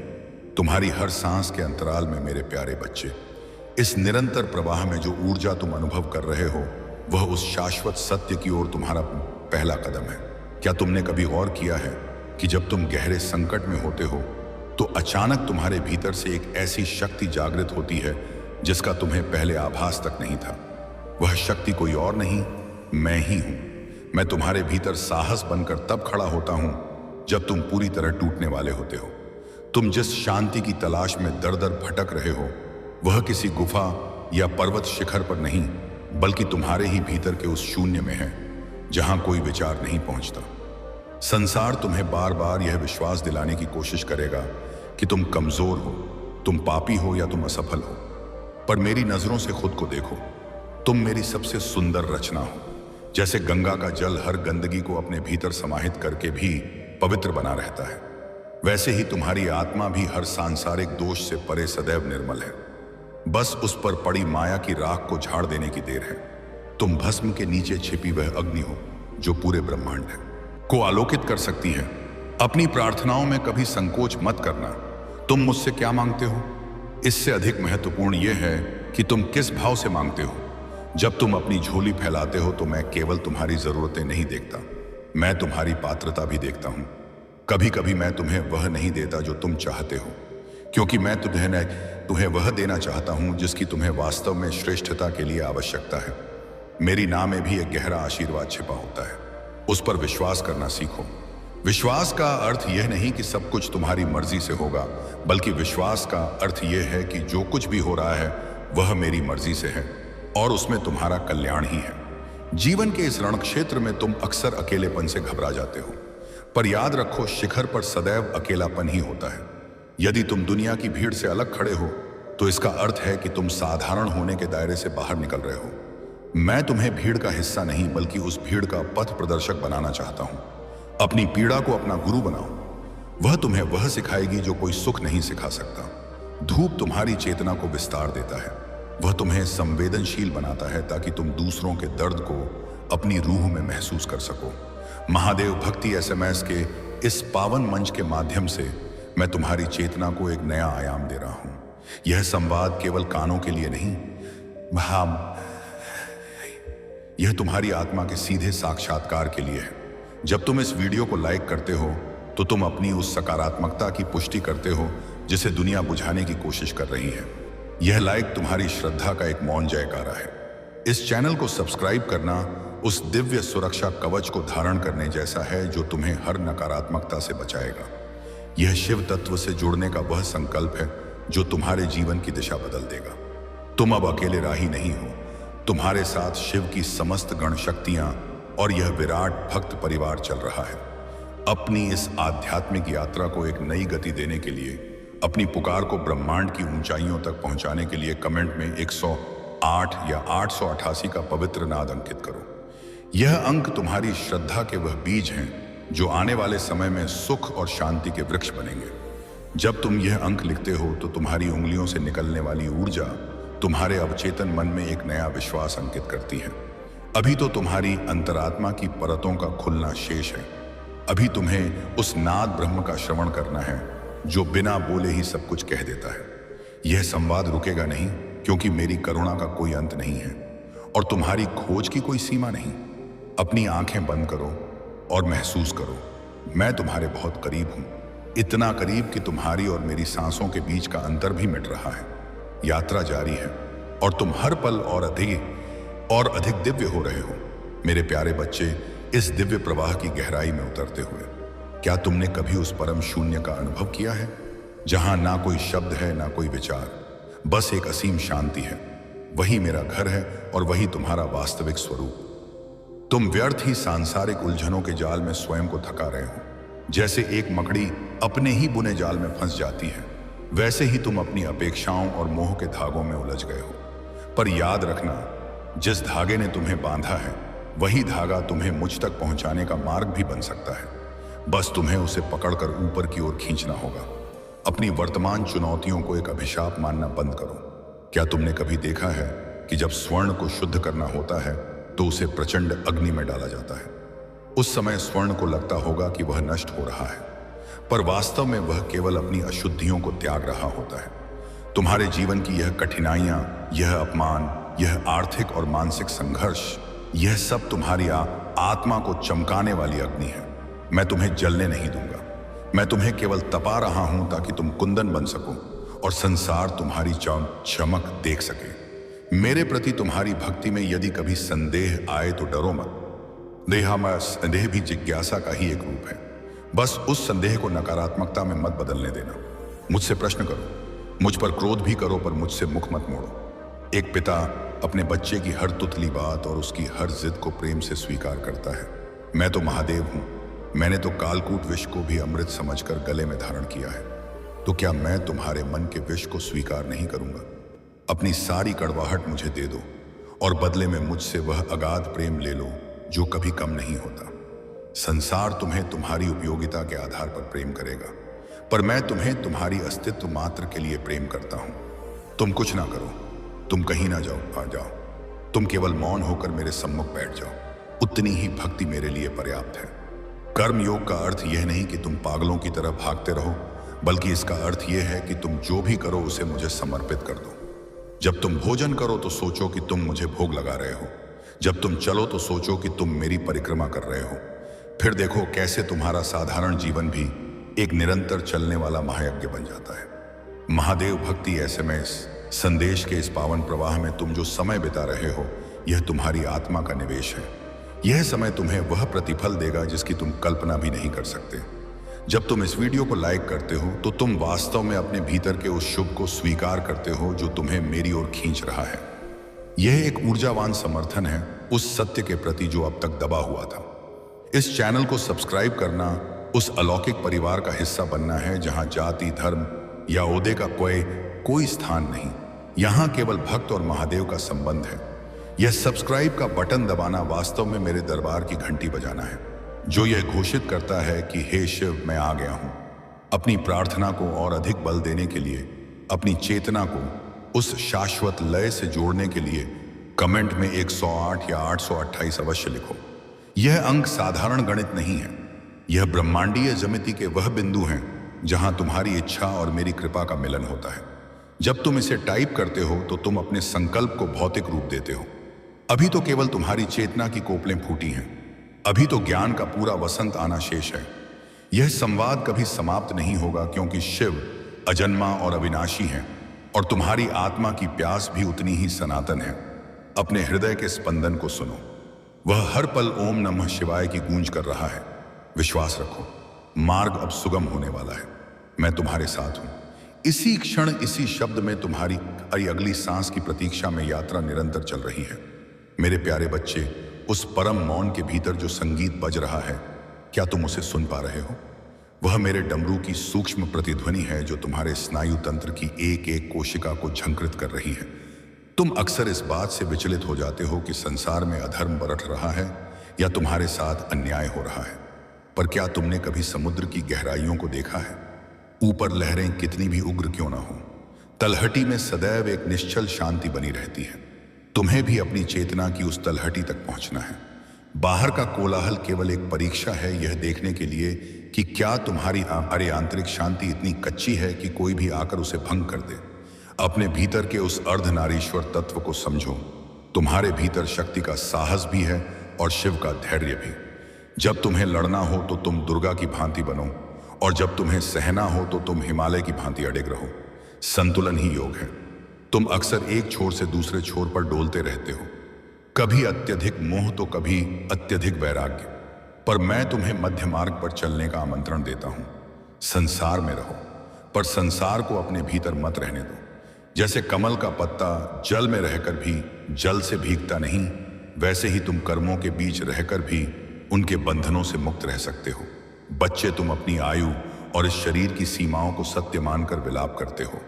तुम्हारी हर सांस के अंतराल में मेरे प्यारे बच्चे। इस निरंतर प्रवाह में जो ऊर्जा तुम अनुभव कर रहे हो वह उस शाश्वत सत्य की ओर तुम्हारा पहला कदम है। क्या तुमने कभी गौर किया है कि जब तुम गहरे संकट में होते हो तो अचानक तुम्हारे भीतर से एक ऐसी शक्ति जागृत होती है जिसका तुम्हें पहले आभास तक नहीं था? वह शक्ति कोई और नहीं, मैं ही हूं। मैं तुम्हारे भीतर साहस बनकर तब खड़ा होता हूं जब तुम पूरी तरह टूटने वाले होते हो। तुम जिस शांति की तलाश में दर दर भटक रहे हो वह किसी गुफा या पर्वत शिखर पर नहीं बल्कि तुम्हारे ही भीतर के उस शून्य में है जहां कोई विचार नहीं पहुंचता। संसार तुम्हें बार बार यह विश्वास दिलाने की कोशिश करेगा कि तुम कमजोर हो, तुम पापी हो या तुम असफल हो, पर मेरी नजरों से खुद को देखो। तुम मेरी सबसे सुंदर रचना हो। जैसे गंगा का जल हर गंदगी को अपने भीतर समाहित करके भी पवित्र बना रहता है, वैसे ही तुम्हारी आत्मा भी हर सांसारिक दोष से परे सदैव निर्मल है। बस उस पर पड़ी माया की राख को झाड़ देने की देर है। तुम भस्म के नीचे छिपी वह अग्नि हो जो पूरे ब्रह्मांड को आलोकित कर सकती है। अपनी प्रार्थनाओं में कभी संकोच मत करना। तुम मुझसे क्या मांगते हो, इससे अधिक महत्वपूर्ण यह है कि तुम किस भाव से मांगते हो। जब तुम अपनी झोली फैलाते हो तो मैं केवल तुम्हारी जरूरतें नहीं देखता, मैं तुम्हारी पात्रता भी देखता हूं। कभी कभी मैं तुम्हें वह नहीं देता जो तुम चाहते हो, क्योंकि मैं तुम्हें वह देना चाहता हूं जिसकी तुम्हें वास्तव में श्रेष्ठता के लिए आवश्यकता है। मेरी नाम में भी एक गहरा आशीर्वाद छिपा होता है, उस पर विश्वास करना सीखो। विश्वास का अर्थ यह नहीं कि सब कुछ तुम्हारी मर्जी से होगा, बल्कि विश्वास का अर्थ यह है कि जो कुछ भी हो रहा है वह मेरी मर्जी से है और उसमें तुम्हारा कल्याण ही है। जीवन के इस रण क्षेत्र में तुम अक्सर अकेलेपन से घबरा जाते हो, पर याद रखो शिखर पर सदैव अकेलापन ही होता है। यदि तुम दुनिया की भीड़ से अलग खड़े हो तो इसका अर्थ है कि तुम साधारण होने के दायरे से बाहर निकल रहे हो। मैं तुम्हें भीड़ का हिस्सा नहीं बल्कि उस भीड़ का पथ प्रदर्शक बनाना चाहता हूं। अपनी पीड़ा को अपना गुरु बनाओ। वह तुम्हें वह सिखाएगी जो कोई सुख नहीं सिखा सकता। धूप तुम्हारी चेतना को विस्तार देता है। वह तुम्हें संवेदनशील बनाता है ताकि तुम दूसरों के दर्द को अपनी रूह में महसूस कर सको। महादेव भक्ति एसएमएस के इस पावन मंच के माध्यम से मैं तुम्हारी चेतना को एक नया आयाम दे रहा हूं। यह संवाद केवल कानों के लिए नहीं, यह तुम्हारी आत्मा के सीधे साक्षात्कार के लिए है। जब तुम इस वीडियो को लाइक करते हो तो तुम अपनी उस सकारात्मकता की पुष्टि करते हो जिसे दुनिया बुझाने की कोशिश कर रही है। यह लाइक तुम्हारी श्रद्धा का एक मौन जयकारा है। इस चैनल को सब्सक्राइब करना उस दिव्य सुरक्षा कवच को धारण करने जैसा है जो तुम्हें हर नकारात्मकता से बचाएगा। यह शिव तत्व से जुड़ने का वह संकल्प है जो तुम्हारे जीवन की दिशा बदल देगा। तुम अब अकेले राही नहीं हो। तुम्हारे साथ शिव की समस्त गण शक्तियां और यह विराट भक्त परिवार चल रहा है। अपनी इस आध्यात्मिक यात्रा को एक नई गति देने के लिए, अपनी पुकार को ब्रह्मांड की ऊंचाइयों तक पहुंचाने के लिए कमेंट में 108 या 888 का पवित्र नाद अंकित करो। यह अंक तुम्हारी श्रद्धा के वह बीज हैं जो आने वाले समय में सुख और शांति के वृक्ष बनेंगे। जब तुम यह अंक लिखते हो तो तुम्हारी उंगलियों से निकलने वाली ऊर्जा तुम्हारे अवचेतन मन में एक नया विश्वास अंकित करती है। अभी तो तुम्हारी अंतरात्मा की परतों का खुलना शेष है। अभी तुम्हें उस नाद ब्रह्म का श्रवण करना है जो बिना बोले ही सब कुछ कह देता है। यह संवाद रुकेगा नहीं, क्योंकि मेरी करुणा का कोई अंत नहीं है और तुम्हारी खोज की कोई सीमा नहीं। अपनी आंखें बंद करो और महसूस करो, मैं तुम्हारे बहुत करीब हूं। इतना करीब कि तुम्हारी और मेरी सांसों के बीच का अंतर भी मिट रहा है। यात्रा जारी है और तुम हर पल और अधिक दिव्य हो रहे हो। मेरे प्यारे बच्चे, इस दिव्य प्रवाह की गहराई में उतरते हुए क्या तुमने कभी उस परम शून्य का अनुभव किया है, जहां ना कोई शब्द है, ना कोई विचार, बस एक असीम शांति है। वही मेरा घर है और वही तुम्हारा वास्तविक स्वरूप। तुम व्यर्थ ही सांसारिक उलझनों के जाल में स्वयं को थका रहे हो। जैसे एक मकड़ी अपने ही बुने जाल में फंस जाती है, वैसे ही तुम अपनी अपेक्षाओं और मोह के धागों में उलझ गए हो। पर याद रखना, जिस धागे ने तुम्हें बांधा है वही धागा तुम्हें मुझ तक पहुंचाने का मार्ग भी बन सकता है। बस तुम्हें उसे पकड़कर ऊपर की ओर खींचना होगा। अपनी वर्तमान चुनौतियों को एक अभिशाप मानना बंद करो। क्या तुमने कभी देखा है कि जब स्वर्ण को शुद्ध करना होता है तो उसे प्रचंड अग्नि में डाला जाता है? उस समय स्वर्ण को लगता होगा कि वह नष्ट हो रहा है, पर वास्तव में वह केवल अपनी अशुद्धियों को त्याग रहा होता है। तुम्हारे जीवन की यह कठिनाइयां, यह अपमान, यह आर्थिक और मानसिक संघर्ष, यह सब तुम्हारी आत्मा को चमकाने वाली अग्नि है। मैं तुम्हें जलने नहीं दूंगा। मैं तुम्हें केवल तपा रहा हूं ताकि तुम कुंदन बन सको और संसार तुम्हारी चमक देख सके। मेरे प्रति तुम्हारी भक्ति में यदि कभी संदेह आए तो डरो मत। संदेह भी जिज्ञासा का ही एक रूप है। बस उस संदेह को नकारात्मकता में मत बदलने देना। मुझसे प्रश्न करो, मुझ पर क्रोध भी करो, पर मुझसे मुख मत मोड़ो। एक पिता अपने बच्चे की हर तुतली बात और उसकी हर जिद को प्रेम से स्वीकार करता है। मैं तो महादेव हूं। मैंने तो कालकूट विष को भी अमृत समझकर गले में धारण किया है। तो क्या मैं तुम्हारे मन के विष को स्वीकार नहीं करूंगा? अपनी सारी कड़वाहट मुझे दे दो और बदले में मुझसे वह अगाध प्रेम ले लो जो कभी कम नहीं होता। संसार तुम्हें तुम्हारी उपयोगिता के आधार पर प्रेम करेगा, पर मैं तुम्हें तुम्हारी अस्तित्व मात्र के लिए प्रेम करता हूं। तुम कुछ ना करो, तुम कहीं ना आ जाओ, तुम केवल मौन होकर मेरे सम्मुख बैठ जाओ। उतनी ही भक्ति मेरे लिए पर्याप्त है। कर्म योग का अर्थ यह नहीं कि तुम पागलों की तरह भागते रहो, बल्कि इसका अर्थ यह है कि तुम जो भी करो उसे मुझे समर्पित कर दो। जब तुम भोजन करो तो सोचो कि तुम मुझे भोग लगा रहे हो। जब तुम चलो तो सोचो कि तुम मेरी परिक्रमा कर रहे हो। फिर देखो कैसे तुम्हारा साधारण जीवन भी एक निरंतर चलने वाला महायज्ञ बन जाता है। महादेव भक्ति एसएमएस संदेश के इस पावन प्रवाह में तुम जो समय बिता रहे हो, यह तुम्हारी आत्मा का निवेश है। यह समय तुम्हें वह प्रतिफल देगा जिसकी तुम कल्पना भी नहीं कर सकते। जब तुम इस वीडियो को लाइक करते हो तो तुम वास्तव में अपने भीतर के उस शुभ को स्वीकार करते हो जो तुम्हें मेरी ओर खींच रहा है। यह एक ऊर्जावान समर्थन है उस सत्य के प्रति जो अब तक दबा हुआ था। इस चैनल को सब्सक्राइब करना उस अलौकिक परिवार का हिस्सा बनना है जहां जाति, धर्म या ओहदे का कोई कोई स्थान नहीं। यहाँ केवल भक्त और महादेव का संबंध है। यह सब्सक्राइब का बटन दबाना वास्तव में मेरे दरबार की घंटी बजाना है, जो यह घोषित करता है कि हे शिव, मैं आ गया हूँ। अपनी प्रार्थना को और अधिक बल देने के लिए, अपनी चेतना को उस शाश्वत लय से जोड़ने के लिए कमेंट में 108 या 828 अवश्य लिखो। यह अंक साधारण गणित नहीं है। यह ब्रह्मांडीय ज्यामिति के वह बिंदु हैं जहां तुम्हारी इच्छा और मेरी कृपा का मिलन होता है। जब तुम इसे टाइप करते हो तो तुम अपने संकल्प को भौतिक रूप देते हो। अभी तो केवल तुम्हारी चेतना की कोपलें फूटी हैं। अभी तो ज्ञान का पूरा वसंत आना शेष है। यह संवाद कभी समाप्त नहीं होगा, क्योंकि शिव अजन्मा और अविनाशी हैं और तुम्हारी आत्मा की प्यास भी उतनी ही सनातन है। अपने हृदय के स्पंदन को सुनो। वह हर पल ओम नमः शिवाय की गूंज कर रहा है। विश्वास रखो, मार्ग अब सुगम होने वाला है। मैं तुम्हारे साथ हूं। इसी क्षण, इसी शब्द में तुम्हारी अगली सांस की प्रतीक्षा में यात्रा निरंतर चल रही है। मेरे प्यारे बच्चे, उस परम मौन के भीतर जो संगीत बज रहा है, क्या तुम उसे सुन पा रहे हो? वह मेरे डमरू की सूक्ष्म प्रतिध्वनि है जो तुम्हारे स्नायु तंत्र की एक एक कोशिका को झंकृत कर रही है। तुम अक्सर इस बात से विचलित हो जाते हो कि संसार में अधर्म बरत रहा है या तुम्हारे साथ अन्याय हो रहा है। पर क्या तुमने कभी समुद्र की गहराइयों को देखा है? ऊपर लहरें कितनी भी उग्र क्यों ना हो, तलहटी में सदैव एक निश्चल शांति बनी रहती है। तुम्हें भी अपनी चेतना की उस तलहटी तक पहुंचना है। बाहर का कोलाहल केवल एक परीक्षा है, यह देखने के लिए कि क्या तुम्हारी आंतरिक शांति इतनी कच्ची है कि कोई भी आकर उसे भंग कर दे। अपने भीतर के उस अर्धनारीश्वर तत्व को समझो। तुम्हारे भीतर शक्ति का साहस भी है और शिव का धैर्य भी। जब तुम्हें लड़ना हो तो तुम दुर्गा की भांति बनो, और जब तुम्हें सहना हो तो तुम हिमालय की भांति अडिग रहो। संतुलन ही योग है। तुम अक्सर एक छोर से दूसरे छोर पर डोलते रहते हो, कभी अत्यधिक मोह तो कभी अत्यधिक वैराग्य। पर मैं तुम्हें मध्य मार्ग पर चलने का आमंत्रण देता हूं। संसार में रहो, पर संसार को अपने भीतर मत रहने दो। जैसे कमल का पत्ता जल में रहकर भी जल से भीगता नहीं, वैसे ही तुम कर्मों के बीच रहकर भी उनके बंधनों से मुक्त रह सकते हो। बच्चे, तुम अपनी आयु और इस शरीर की सीमाओं को सत्य मानकर विलाप करते हो,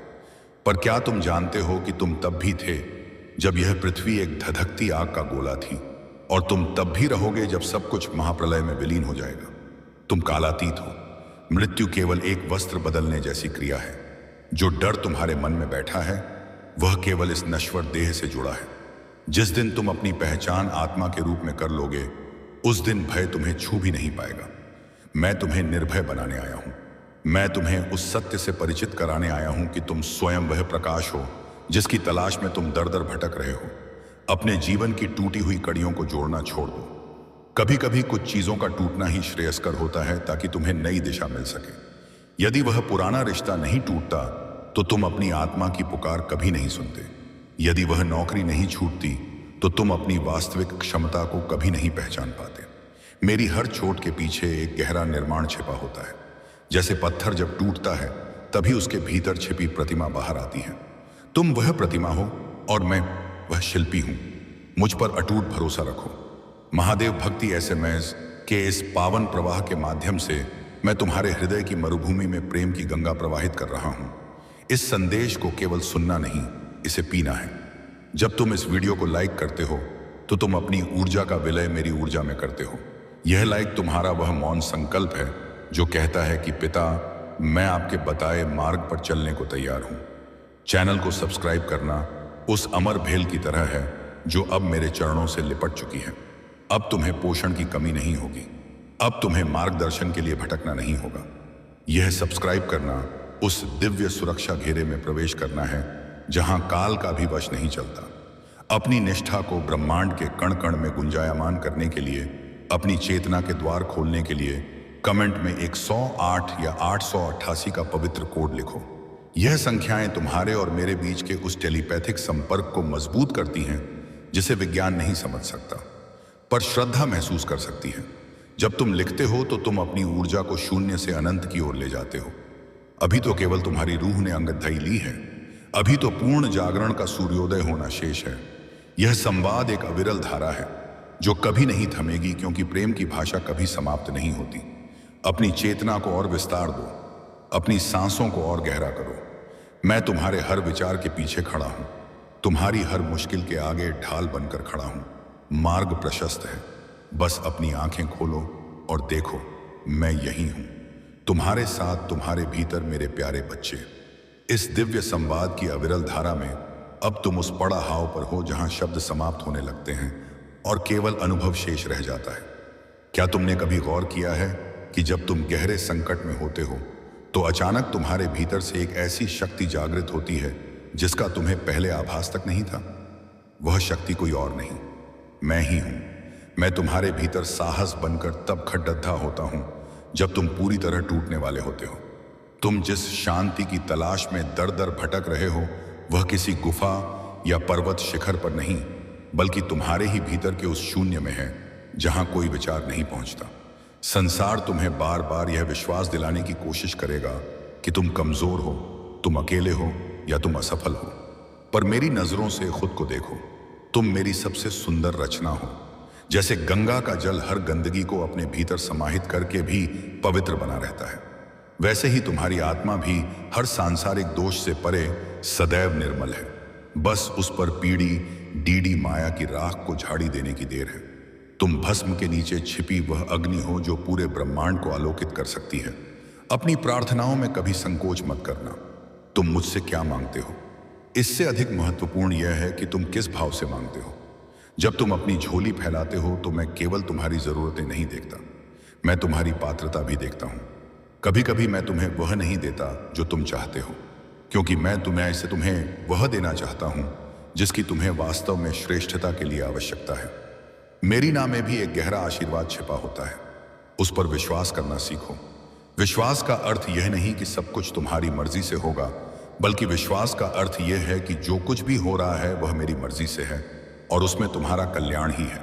पर क्या तुम जानते हो कि तुम तब भी थे जब यह पृथ्वी एक धधकती आग का गोला थी, और तुम तब भी रहोगे जब सब कुछ महाप्रलय में विलीन हो जाएगा। तुम कालातीत हो। मृत्यु केवल एक वस्त्र बदलने जैसी क्रिया है। जो डर तुम्हारे मन में बैठा है वह केवल इस नश्वर देह से जुड़ा है। जिस दिन तुम अपनी पहचान आत्मा के रूप में कर लोगे, उस दिन भय तुम्हें छू भी नहीं पाएगा। मैं तुम्हें निर्भय बनाने आया हूं। मैं तुम्हें उस सत्य से परिचित कराने आया हूं कि तुम स्वयं वह प्रकाश हो जिसकी तलाश में तुम दर दर भटक रहे हो। अपने जीवन की टूटी हुई कड़ियों को जोड़ना छोड़ दो। कभी कभी कुछ चीजों का टूटना ही श्रेयस्कर होता है, ताकि तुम्हें नई दिशा मिल सके। यदि वह पुराना रिश्ता नहीं टूटता तो तुम अपनी आत्मा की पुकार कभी नहीं सुनते। यदि वह नौकरी नहीं छूटती तो तुम अपनी वास्तविक क्षमता को कभी नहीं पहचान पाते। मेरी हर चोट के पीछे एक गहरा निर्माण छिपा होता है। जैसे पत्थर जब टूटता है तभी उसके भीतर छिपी प्रतिमा बाहर आती है। तुम वह प्रतिमा हो और मैं वह शिल्पी हूं। मुझ पर अटूट भरोसा रखो। महादेव भक्ति एसएमएस के इस पावन प्रवाह के माध्यम से मैं तुम्हारे हृदय की मरुभूमि में प्रेम की गंगा प्रवाहित कर रहा हूं। इस संदेश को केवल सुनना नहीं, इसे पीना है। जब तुम इस वीडियो को लाइक करते हो तो तुम अपनी ऊर्जा का विलय मेरी ऊर्जा में करते हो। यह लाइक तुम्हारा वह मौन संकल्प है जो कहता है कि पिता, मैं आपके बताए मार्ग पर चलने को तैयार हूं। चैनल को सब्सक्राइब करना उस अमर भेल की तरह है जो अब मेरे चरणों से लिपट चुकी है। अब तुम्हें पोषण की कमी नहीं होगी। अब तुम्हें मार्गदर्शन के लिए भटकना नहीं होगा। यह सब्सक्राइब करना उस दिव्य सुरक्षा घेरे में प्रवेश करना है जहां काल का भी वश नहीं चलता। अपनी निष्ठा को ब्रह्मांड के कण कण में गुंजायमान करने के लिए, अपनी चेतना के द्वार खोलने के लिए कमेंट में 108 या 888 का पवित्र कोड लिखो। यह संख्याएं तुम्हारे और मेरे बीच के उस टेलीपैथिक संपर्क को मजबूत करती हैं जिसे विज्ञान नहीं समझ सकता, पर श्रद्धा महसूस कर सकती है। जब तुम लिखते हो तो तुम अपनी ऊर्जा को शून्य से अनंत की ओर ले जाते हो। अभी तो केवल तुम्हारी रूह ने अंगधाई ली है। अभी तो पूर्ण जागरण का सूर्योदय होना शेष है। यह संवाद एक अविरल धारा है जो कभी नहीं थमेगी, क्योंकि प्रेम की भाषा कभी समाप्त नहीं होती। अपनी चेतना को और विस्तार दो, अपनी सांसों को और गहरा करो। मैं तुम्हारे हर विचार के पीछे खड़ा हूं, तुम्हारी हर मुश्किल के आगे ढाल बनकर खड़ा हूं। मार्ग प्रशस्त है, बस अपनी आंखें खोलो और देखो, मैं यही हूं, तुम्हारे साथ, तुम्हारे भीतर मेरे प्यारे बच्चे। इस दिव्य संवाद की अविरल धारा में अब तुम उस पड़ाव पर हो जहां शब्द समाप्त होने लगते हैं और केवल अनुभव शेष रह जाता है। क्या तुमने कभी गौर किया है कि जब तुम गहरे संकट में होते हो तो अचानक तुम्हारे भीतर से एक ऐसी शक्ति जागृत होती है जिसका तुम्हें पहले आभास तक नहीं था? वह शक्ति कोई और नहीं, मैं ही हूं। मैं तुम्हारे भीतर साहस बनकर तब खड्डा होता हूं जब तुम पूरी तरह टूटने वाले होते हो। तुम जिस शांति की तलाश में दर दर भटक रहे हो वह किसी गुफा या पर्वत शिखर पर नहीं, बल्कि तुम्हारे ही भीतर के उस शून्य में है जहां कोई विचार नहीं पहुंचता। संसार तुम्हें बार बार यह विश्वास दिलाने की कोशिश करेगा कि तुम कमजोर हो, तुम अकेले हो या तुम असफल हो, पर मेरी नजरों से खुद को देखो, तुम मेरी सबसे सुंदर रचना हो। जैसे गंगा का जल हर गंदगी को अपने भीतर समाहित करके भी पवित्र बना रहता है, वैसे ही तुम्हारी आत्मा भी हर सांसारिक दोष से परे सदैव निर्मल है। बस उस पर पीड़ी डीडी माया की राख को झाड़ी देने की देर है। तुम भस्म के नीचे छिपी वह अग्नि हो जो पूरे ब्रह्मांड को आलोकित कर सकती है। अपनी प्रार्थनाओं में कभी संकोच मत करना। तुम मुझसे क्या मांगते हो, इससे अधिक महत्वपूर्ण यह है कि तुम किस भाव से मांगते हो। जब तुम अपनी झोली फैलाते हो तो मैं केवल तुम्हारी जरूरतें नहीं देखता, मैं तुम्हारी पात्रता भी देखता हूं। कभी कभी मैं तुम्हें वह नहीं देता जो तुम चाहते हो, क्योंकि मैं तुम्हें वह देना चाहता हूं जिसकी तुम्हें वास्तव में श्रेष्ठता के लिए आवश्यकता है। मेरी नाम में भी एक गहरा आशीर्वाद छिपा होता है, उस पर विश्वास करना सीखो। विश्वास का अर्थ यह नहीं कि सब कुछ तुम्हारी मर्जी से होगा, बल्कि विश्वास का अर्थ यह है कि जो कुछ भी हो रहा है वह मेरी मर्जी से है और उसमें तुम्हारा कल्याण ही है।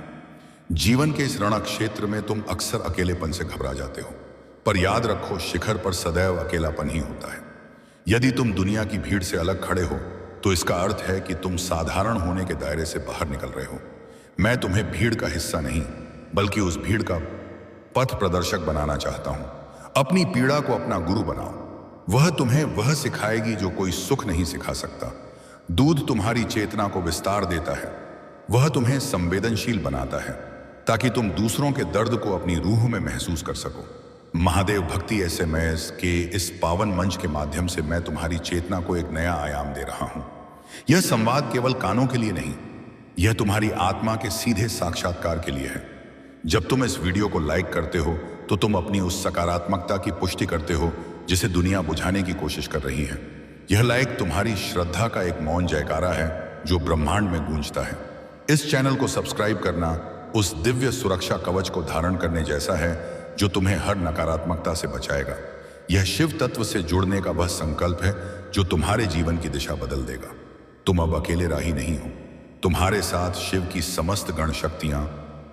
जीवन के इस रण क्षेत्र में तुम अक्सर अकेलेपन से घबरा जाते हो, पर याद रखो, शिखर पर सदैव अकेलापन ही होता है। यदि तुम दुनिया की भीड़ से अलग खड़े हो तो इसका अर्थ है कि तुम साधारण होने के दायरे से बाहर निकल रहे हो। मैं तुम्हें भीड़ का हिस्सा नहीं, बल्कि उस भीड़ का पथ प्रदर्शक बनाना चाहता हूं। अपनी पीड़ा को अपना गुरु बनाओ, वह तुम्हें वह सिखाएगी जो कोई सुख नहीं सिखा सकता। दूध तुम्हारी चेतना को विस्तार देता है, वह तुम्हें संवेदनशील बनाता है ताकि तुम दूसरों के दर्द को अपनी रूह में महसूस कर सको। महादेव भक्ति SMS के इस पावन मंच के माध्यम से मैं तुम्हारी चेतना को एक नया आयाम दे रहा हूं। यह संवाद केवल कानों के लिए नहीं, यह तुम्हारी आत्मा के सीधे साक्षात्कार के लिए है। जब तुम इस वीडियो को लाइक करते हो तो तुम अपनी उस सकारात्मकता की पुष्टि करते हो जिसे दुनिया बुझाने की कोशिश कर रही है। यह लाइक तुम्हारी श्रद्धा का एक मौन जयकारा है जो ब्रह्मांड में गूंजता है। इस चैनल को सब्सक्राइब करना उस दिव्य सुरक्षा कवच को धारण करने जैसा है जो तुम्हें हर नकारात्मकता से बचाएगा। यह शिव तत्व से जुड़ने का वह संकल्प है जो तुम्हारे जीवन की दिशा बदल देगा। तुम अब अकेले राही नहीं हो, तुम्हारे साथ शिव की समस्त गण शक्तियां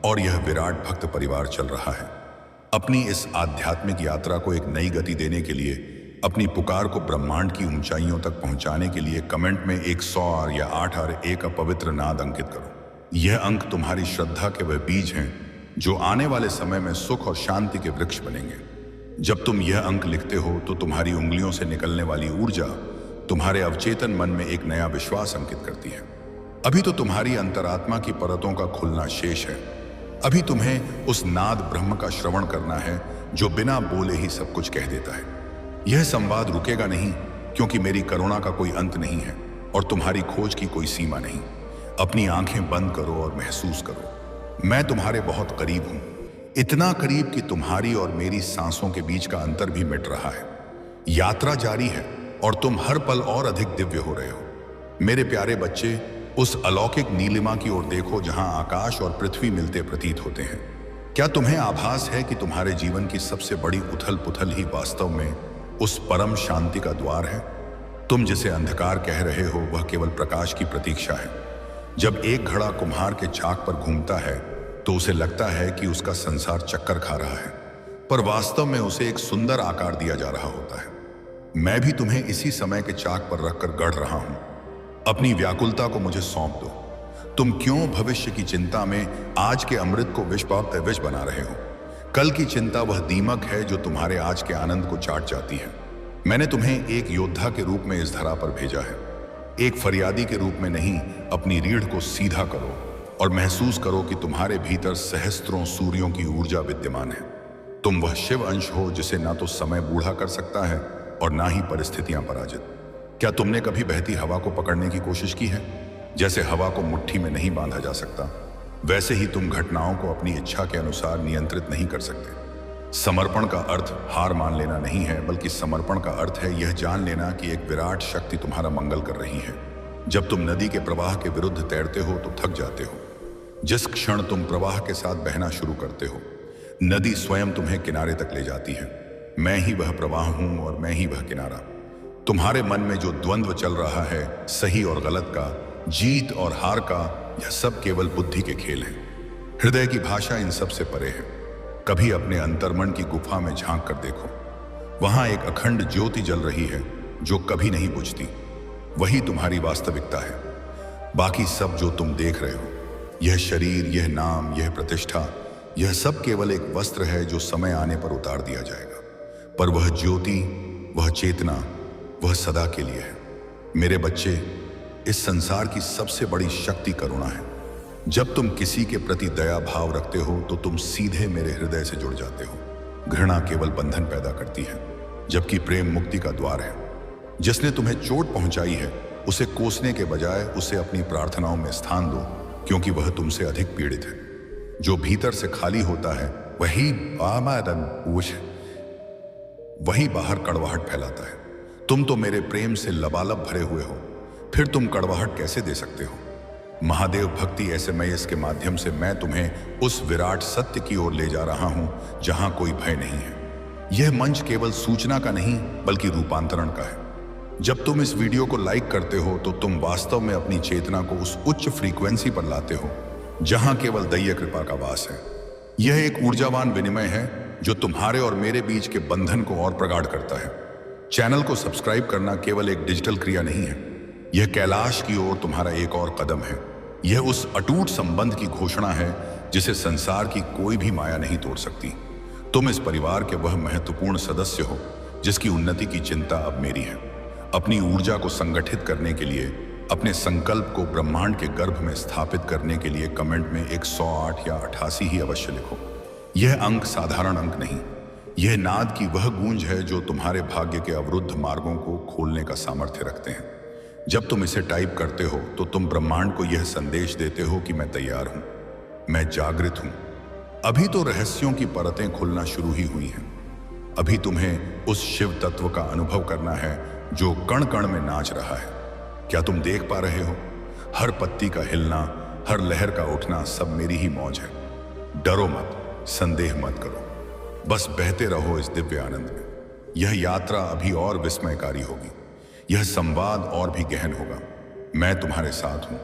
और यह विराट भक्त परिवार चल रहा है। अपनी इस आध्यात्मिक यात्रा को एक नई गति देने के लिए, अपनी पुकार को ब्रह्मांड की ऊंचाइयों तक पहुंचाने के लिए कमेंट में 100 या 8 का पवित्र नाद अंकित करो। यह अंक तुम्हारी श्रद्धा के वह बीज हैं जो आने वाले समय में सुख और शांति के वृक्ष बनेंगे। जब तुम यह अंक लिखते हो तो तुम्हारी उंगलियों से निकलने वाली ऊर्जा तुम्हारे अवचेतन मन में एक नया विश्वास अंकित करती है। अभी तो तुम्हारी अंतरात्मा की परतों का खुलना शेष है। अभी तुम्हें उस नाद ब्रह्म का श्रवण करना है जो बिना बोले ही सब कुछ कह देता है। यह संवाद रुकेगा नहीं, क्योंकि मेरी करुणा का कोई अंत नहीं है और तुम्हारी खोज की कोई सीमा नहीं। अपनी आंखें बंद करो और महसूस करो, मैं तुम्हारे बहुत करीब हूं, इतना करीब कि तुम्हारी और मेरी सांसों के बीच का अंतर भी मिट रहा है। यात्रा जारी है और तुम हर पल और अधिक दिव्य हो रहे हो। मेरे प्यारे बच्चे, उस अलौकिक नीलिमा की ओर देखो जहां आकाश और पृथ्वी मिलते प्रतीत होते हैं। क्या तुम्हें आभास है कि तुम्हारे जीवन की सबसे बड़ी उथल पुथल ही वास्तव में उस परम शांति का द्वार है? तुम जिसे अंधकार कह रहे हो वह केवल प्रकाश की प्रतीक्षा है। जब एक घड़ा कुम्हार के चाक पर घूमता है तो उसे लगता है कि उसका संसार चक्कर खा रहा है, पर वास्तव में उसे एक सुंदर आकार दिया जा रहा होता है। मैं भी तुम्हें इसी समय के चाक पर रखकर गढ़ रहा हूं। अपनी व्याकुलता को मुझे सौंप दो। तुम क्यों भविष्य की चिंता में आज के अमृत को विष बना रहे हो? कल की चिंता वह दीमक है जो तुम्हारे आज के आनंद को चाट जाती है। मैंने तुम्हें एक योद्धा के रूप में इस धरा पर भेजा है। एक फरियादी के रूप में नहीं, अपनी रीढ़ को सीधा करो और महसूस करो कि तुम्हारे भीतर सहस्त्रों सूर्यों की ऊर्जा विद्यमान है। तुम वह शिव अंश हो जिसे ना तो समय बूढ़ा कर सकता है और ना ही परिस्थितियां पराजित। क्या तुमने कभी बहती हवा को पकड़ने की कोशिश की है? जैसे हवा को मुट्ठी में नहीं बांधा जा सकता, वैसे ही तुम घटनाओं को अपनी इच्छा के अनुसार नियंत्रित नहीं कर सकते। समर्पण का अर्थ हार मान लेना नहीं है, बल्कि समर्पण का अर्थ है यह जान लेना कि एक विराट शक्ति तुम्हारा मंगल कर रही है। जब तुम नदी के प्रवाह के विरुद्ध तैरते हो तो थक जाते हो। जिस क्षण तुम प्रवाह के साथ बहना शुरू करते हो, नदी स्वयं तुम्हें किनारे तक ले जाती है। मैं ही वह प्रवाह हूं और मैं ही वह किनारा। तुम्हारे मन में जो द्वंद्व चल रहा है, सही और गलत का, जीत और हार का, यह सब केवल बुद्धि के खेल हैं। हृदय की भाषा इन सब से परे है। कभी अपने अंतर्मन की गुफा में झांक कर देखो, वहां एक अखंड ज्योति जल रही है जो कभी नहीं बुझती। वही तुम्हारी वास्तविकता है। बाकी सब जो तुम देख रहे हो, यह शरीर, यह नाम, यह प्रतिष्ठा, यह सब केवल एक वस्त्र है जो समय आने पर उतार दिया जाएगा। पर वह ज्योति, वह चेतना, वह सदा के लिए है। मेरे बच्चे, इस संसार की सबसे बड़ी शक्ति करुणा है। जब तुम किसी के प्रति दया भाव रखते हो तो तुम सीधे मेरे हृदय से जुड़ जाते हो। घृणा केवल बंधन पैदा करती है, जबकि प्रेम मुक्ति का द्वार है। जिसने तुम्हें चोट पहुंचाई है, उसे कोसने के बजाय उसे अपनी प्रार्थनाओं में स्थान दो, क्योंकि वह तुमसे अधिक पीड़ित है। जो भीतर से खाली होता है वही बाहर कड़वाहट फैलाता है। तुम तो मेरे प्रेम से लबालब भरे हुए हो, फिर तुम कड़वाहट कैसे दे सकते हो? महादेव भक्ति SMS के माध्यम से मैं तुम्हें उस विराट सत्य की ओर ले जा रहा हूं जहां कोई भय नहीं है। यह मंच केवल सूचना का नहीं, बल्कि रूपांतरण का है। जब तुम इस वीडियो को लाइक करते हो तो तुम वास्तव में अपनी चेतना को उस उच्च फ्रीक्वेंसी पर लाते हो जहां केवल दैव कृपा का वास है। यह एक ऊर्जावान विनिमय है जो तुम्हारे और मेरे बीच के बंधन को और प्रगाढ़ करता है। चैनल को सब्सक्राइब करना केवल एक डिजिटल क्रिया नहीं है, यह कैलाश की ओर तुम्हारा एक और कदम है। यह उस अटूट संबंध की घोषणा है जिसे संसार की कोई भी माया नहीं तोड़ सकती। तुम इस परिवार के वह महत्वपूर्ण सदस्य हो जिसकी उन्नति की चिंता अब मेरी है। अपनी ऊर्जा को संगठित करने के लिए, अपने संकल्प को ब्रह्मांड के गर्भ में स्थापित करने के लिए कमेंट में 108 या 88 ही अवश्य लिखो। यह अंक साधारण अंक नहीं, यह नाद की वह गूंज है जो तुम्हारे भाग्य के अवरुद्ध मार्गों को खोलने का सामर्थ्य रखते हैं। जब तुम इसे टाइप करते हो तो तुम ब्रह्मांड को यह संदेश देते हो कि मैं तैयार हूं, मैं जागृत हूं। अभी तो रहस्यों की परतें खुलना शुरू ही हुई हैं। अभी तुम्हें उस शिव तत्व का अनुभव करना है जो कण कण में नाच रहा है। क्या तुम देख पा रहे हो? हर पत्ती का हिलना, हर लहर का उठना सब मेरी ही मौज है। डरो मत, संदेह मत करो, बस बहते रहो इस दिव्य आनंद में। यह यात्रा अभी और विस्मयकारी होगी, यह संवाद और भी गहन होगा। मैं तुम्हारे साथ हूं,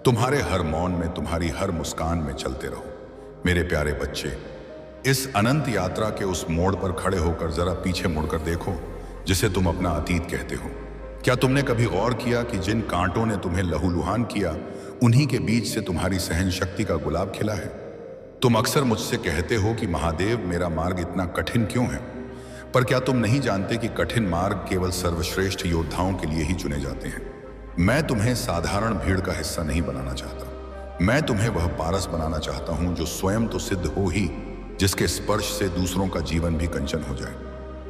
तुम्हारे हर मौन में, तुम्हारी हर मुस्कान में चलते रहो। मेरे प्यारे बच्चे, इस अनंत यात्रा के उस मोड़ पर खड़े होकर जरा पीछे मुड़कर देखो जिसे तुम अपना अतीत कहते हो। क्या तुमने कभी गौर किया कि जिन कांटों ने तुम्हें लहूलुहान किया, उन्हीं के बीच से तुम्हारी सहन शक्ति का गुलाब खिला है? तुम अक्सर मुझसे कहते हो कि महादेव, मेरा मार्ग इतना कठिन क्यों है? पर क्या तुम नहीं जानते कि कठिन मार्ग केवल सर्वश्रेष्ठ योद्धाओं के लिए ही चुने जाते हैं? मैं तुम्हें साधारण भीड़ का हिस्सा नहीं बनाना चाहता। मैं तुम्हें वह पारस बनाना चाहता हूं जो स्वयं तो सिद्ध हो ही, जिसके स्पर्श से दूसरों का जीवन भी कंचन हो जाए।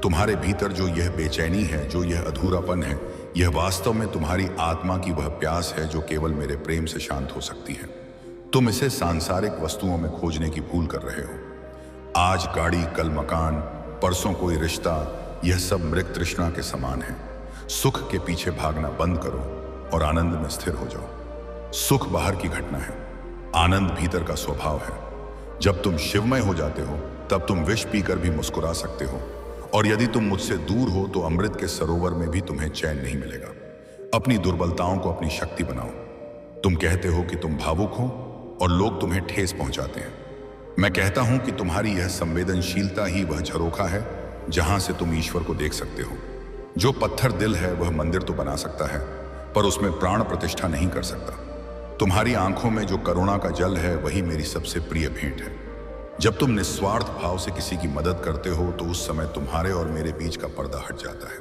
तुम्हारे भीतर जो यह बेचैनी है, जो यह अधूरापन है, यह वास्तव में तुम्हारी आत्मा की वह प्यास है जो केवल मेरे प्रेम से शांत हो सकती है। तुम इसे सांसारिक वस्तुओं में खोजने की भूल कर रहे हो। आज गाड़ी, कल मकान, परसों कोई रिश्ता, यह सब मृग तृष्णा के समान है। सुख के पीछे भागना बंद करो और आनंद में स्थिर हो जाओ। सुख बाहर की घटना है, आनंद भीतर का स्वभाव है। जब तुम शिवमय हो जाते हो तब तुम विष पीकर भी मुस्कुरा सकते हो, और यदि तुम मुझसे दूर हो तो अमृत के सरोवर में भी तुम्हें चैन नहीं मिलेगा। अपनी दुर्बलताओं को अपनी शक्ति बनाओ। तुम कहते हो कि तुम भावुक हो और लोग तुम्हें ठेस पहुंचाते हैं। मैं कहता हूं कि तुम्हारी यह संवेदनशीलता ही वह झरोखा है जहां से तुम ईश्वर को देख सकते हो। जो पत्थर दिल है वह मंदिर तो बना सकता है, पर उसमें प्राण प्रतिष्ठा नहीं कर सकता। तुम्हारी आंखों में जो करुणा का जल है वही मेरी सबसे प्रिय भेंट है। जब तुम निस्वार्थ भाव से किसी की मदद करते हो तो उस समय तुम्हारे और मेरे बीच का पर्दा हट जाता है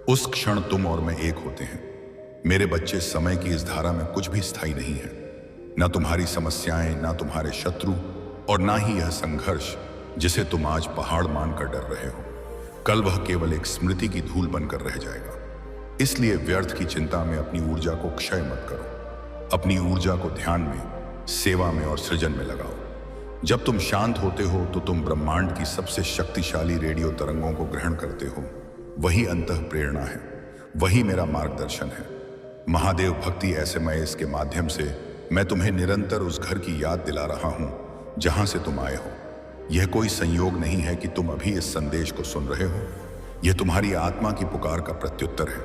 उस क्षण तुम और मैं एक होते हैं। मेरे बच्चे, समय की इस धारा में कुछ भी स्थायी नहीं है। ना तुम्हारी समस्याएं, ना तुम्हारे शत्रु, और ना ही यह संघर्ष जिसे तुम आज पहाड़ मानकर डर रहे हो। कल वह केवल एक स्मृति की धूल बनकर रह जाएगा। इसलिए व्यर्थ की चिंता में अपनी ऊर्जा को क्षय मत करो। अपनी ऊर्जा को ध्यान में, सेवा में और सृजन में लगाओ। जब तुम शांत होते हो तो तुम ब्रह्मांड की सबसे शक्तिशाली रेडियो तरंगों को ग्रहण करते हो। वही अंतः प्रेरणा है, वही मेरा मार्गदर्शन है। महादेव भक्ति एसएमएस के माध्यम से मैं तुम्हें निरंतर उस घर की याद दिला रहा हूं जहां से तुम आए हो। यह कोई संयोग नहीं है कि तुम अभी इस संदेश को सुन रहे हो। यह तुम्हारी आत्मा की पुकार का प्रत्युत्तर है।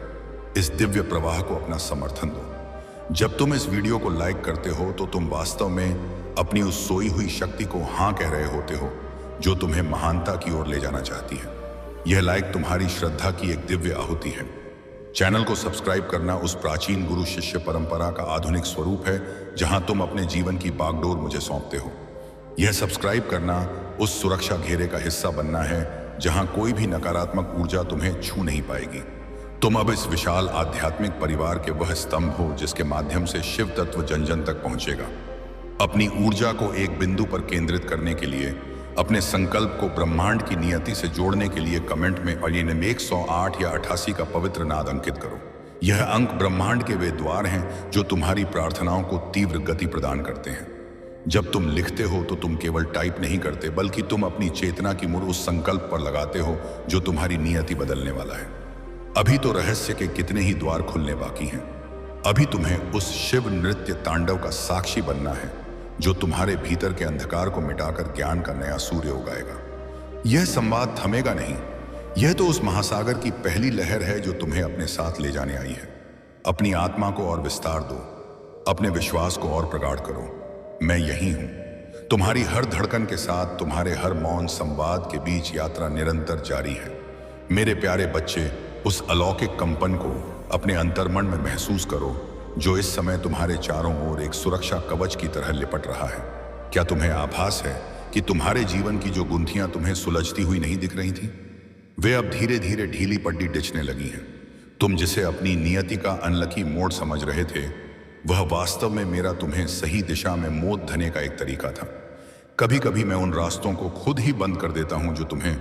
इस दिव्य प्रवाह को अपना समर्थन दो। जब तुम इस वीडियो को लाइक करते हो तो तुम वास्तव में अपनी उस सोई हुई शक्ति को हां कह रहे होते हो जो तुम्हें महानता की ओर ले जाना चाहती है। यह लाइक तुम्हारी श्रद्धा की एक दिव्य आहुति है। चैनल को सब्सक्राइब करना उस प्राचीन गुरु शिष्य परंपरा का आधुनिक स्वरूप है जहां तुम अपने जीवन की बागडोर मुझे सौंपते हो। यह सब्सक्राइब करना उस सुरक्षा घेरे का हिस्सा बनना है जहां कोई भी नकारात्मक ऊर्जा तुम्हें छू नहीं पाएगी। तुम अब इस विशाल आध्यात्मिक परिवार के वह स्तंभ हो जिसके माध्यम से शिव तत्व जन जन तक पहुंचेगा। अपनी ऊर्जा को एक बिंदु पर केंद्रित करने के लिए, अपने संकल्प को ब्रह्मांड की नियति से जोड़ने के लिए कमेंट में और 108 या 88 का पवित्र नाद अंकित करो। यह अंक ब्रह्मांड के वे द्वार हैं जो तुम्हारी प्रार्थनाओं को तीव्र गति प्रदान करते हैं। जब तुम लिखते हो तो तुम केवल टाइप नहीं करते, बल्कि तुम अपनी चेतना की मुहर उस संकल्प पर लगाते हो जो तुम्हारी नियति बदलने वाला है। अभी तो रहस्य के कितने ही द्वार खुलने बाकी हैं। अभी तुम्हें उस शिव नृत्य तांडव का साक्षी बनना है जो तुम्हारे भीतर के अंधकार को मिटाकर ज्ञान का नया सूर्य उगाएगा। यह संवाद थमेगा नहीं। यह तो उस महासागर की पहली लहर है जो तुम्हें अपने साथ ले जाने आई है। अपनी आत्मा को और विस्तार दो, अपने विश्वास को और प्रगाढ़ करो। मैं यही हूं, तुम्हारी हर धड़कन के साथ, तुम्हारे हर मौन संवाद के बीच यात्रा निरंतर जारी है। मेरे प्यारे बच्चे, उस अलौकिक कंपन को अपने अंतर्मन में महसूस करो जो इस समय तुम्हारे चारों ओर एक सुरक्षा कवच की तरह लिपट रहा है। क्या तुम्हें आभास है कि तुम्हारे जीवन की जो गुंथियां तुम्हें सुलझती हुई नहीं दिख रही थी, वे अब धीरे धीरे ढीली पड्डी डिचने लगी हैं। तुम जिसे अपनी नियति का अनलकी मोड़ समझ रहे थे, वह वास्तव में मेरा तुम्हें सही दिशा में मोड़ धने का एक तरीका था। कभी कभी मैं उन रास्तों को खुद ही बंद कर देता हूं जो तुम्हें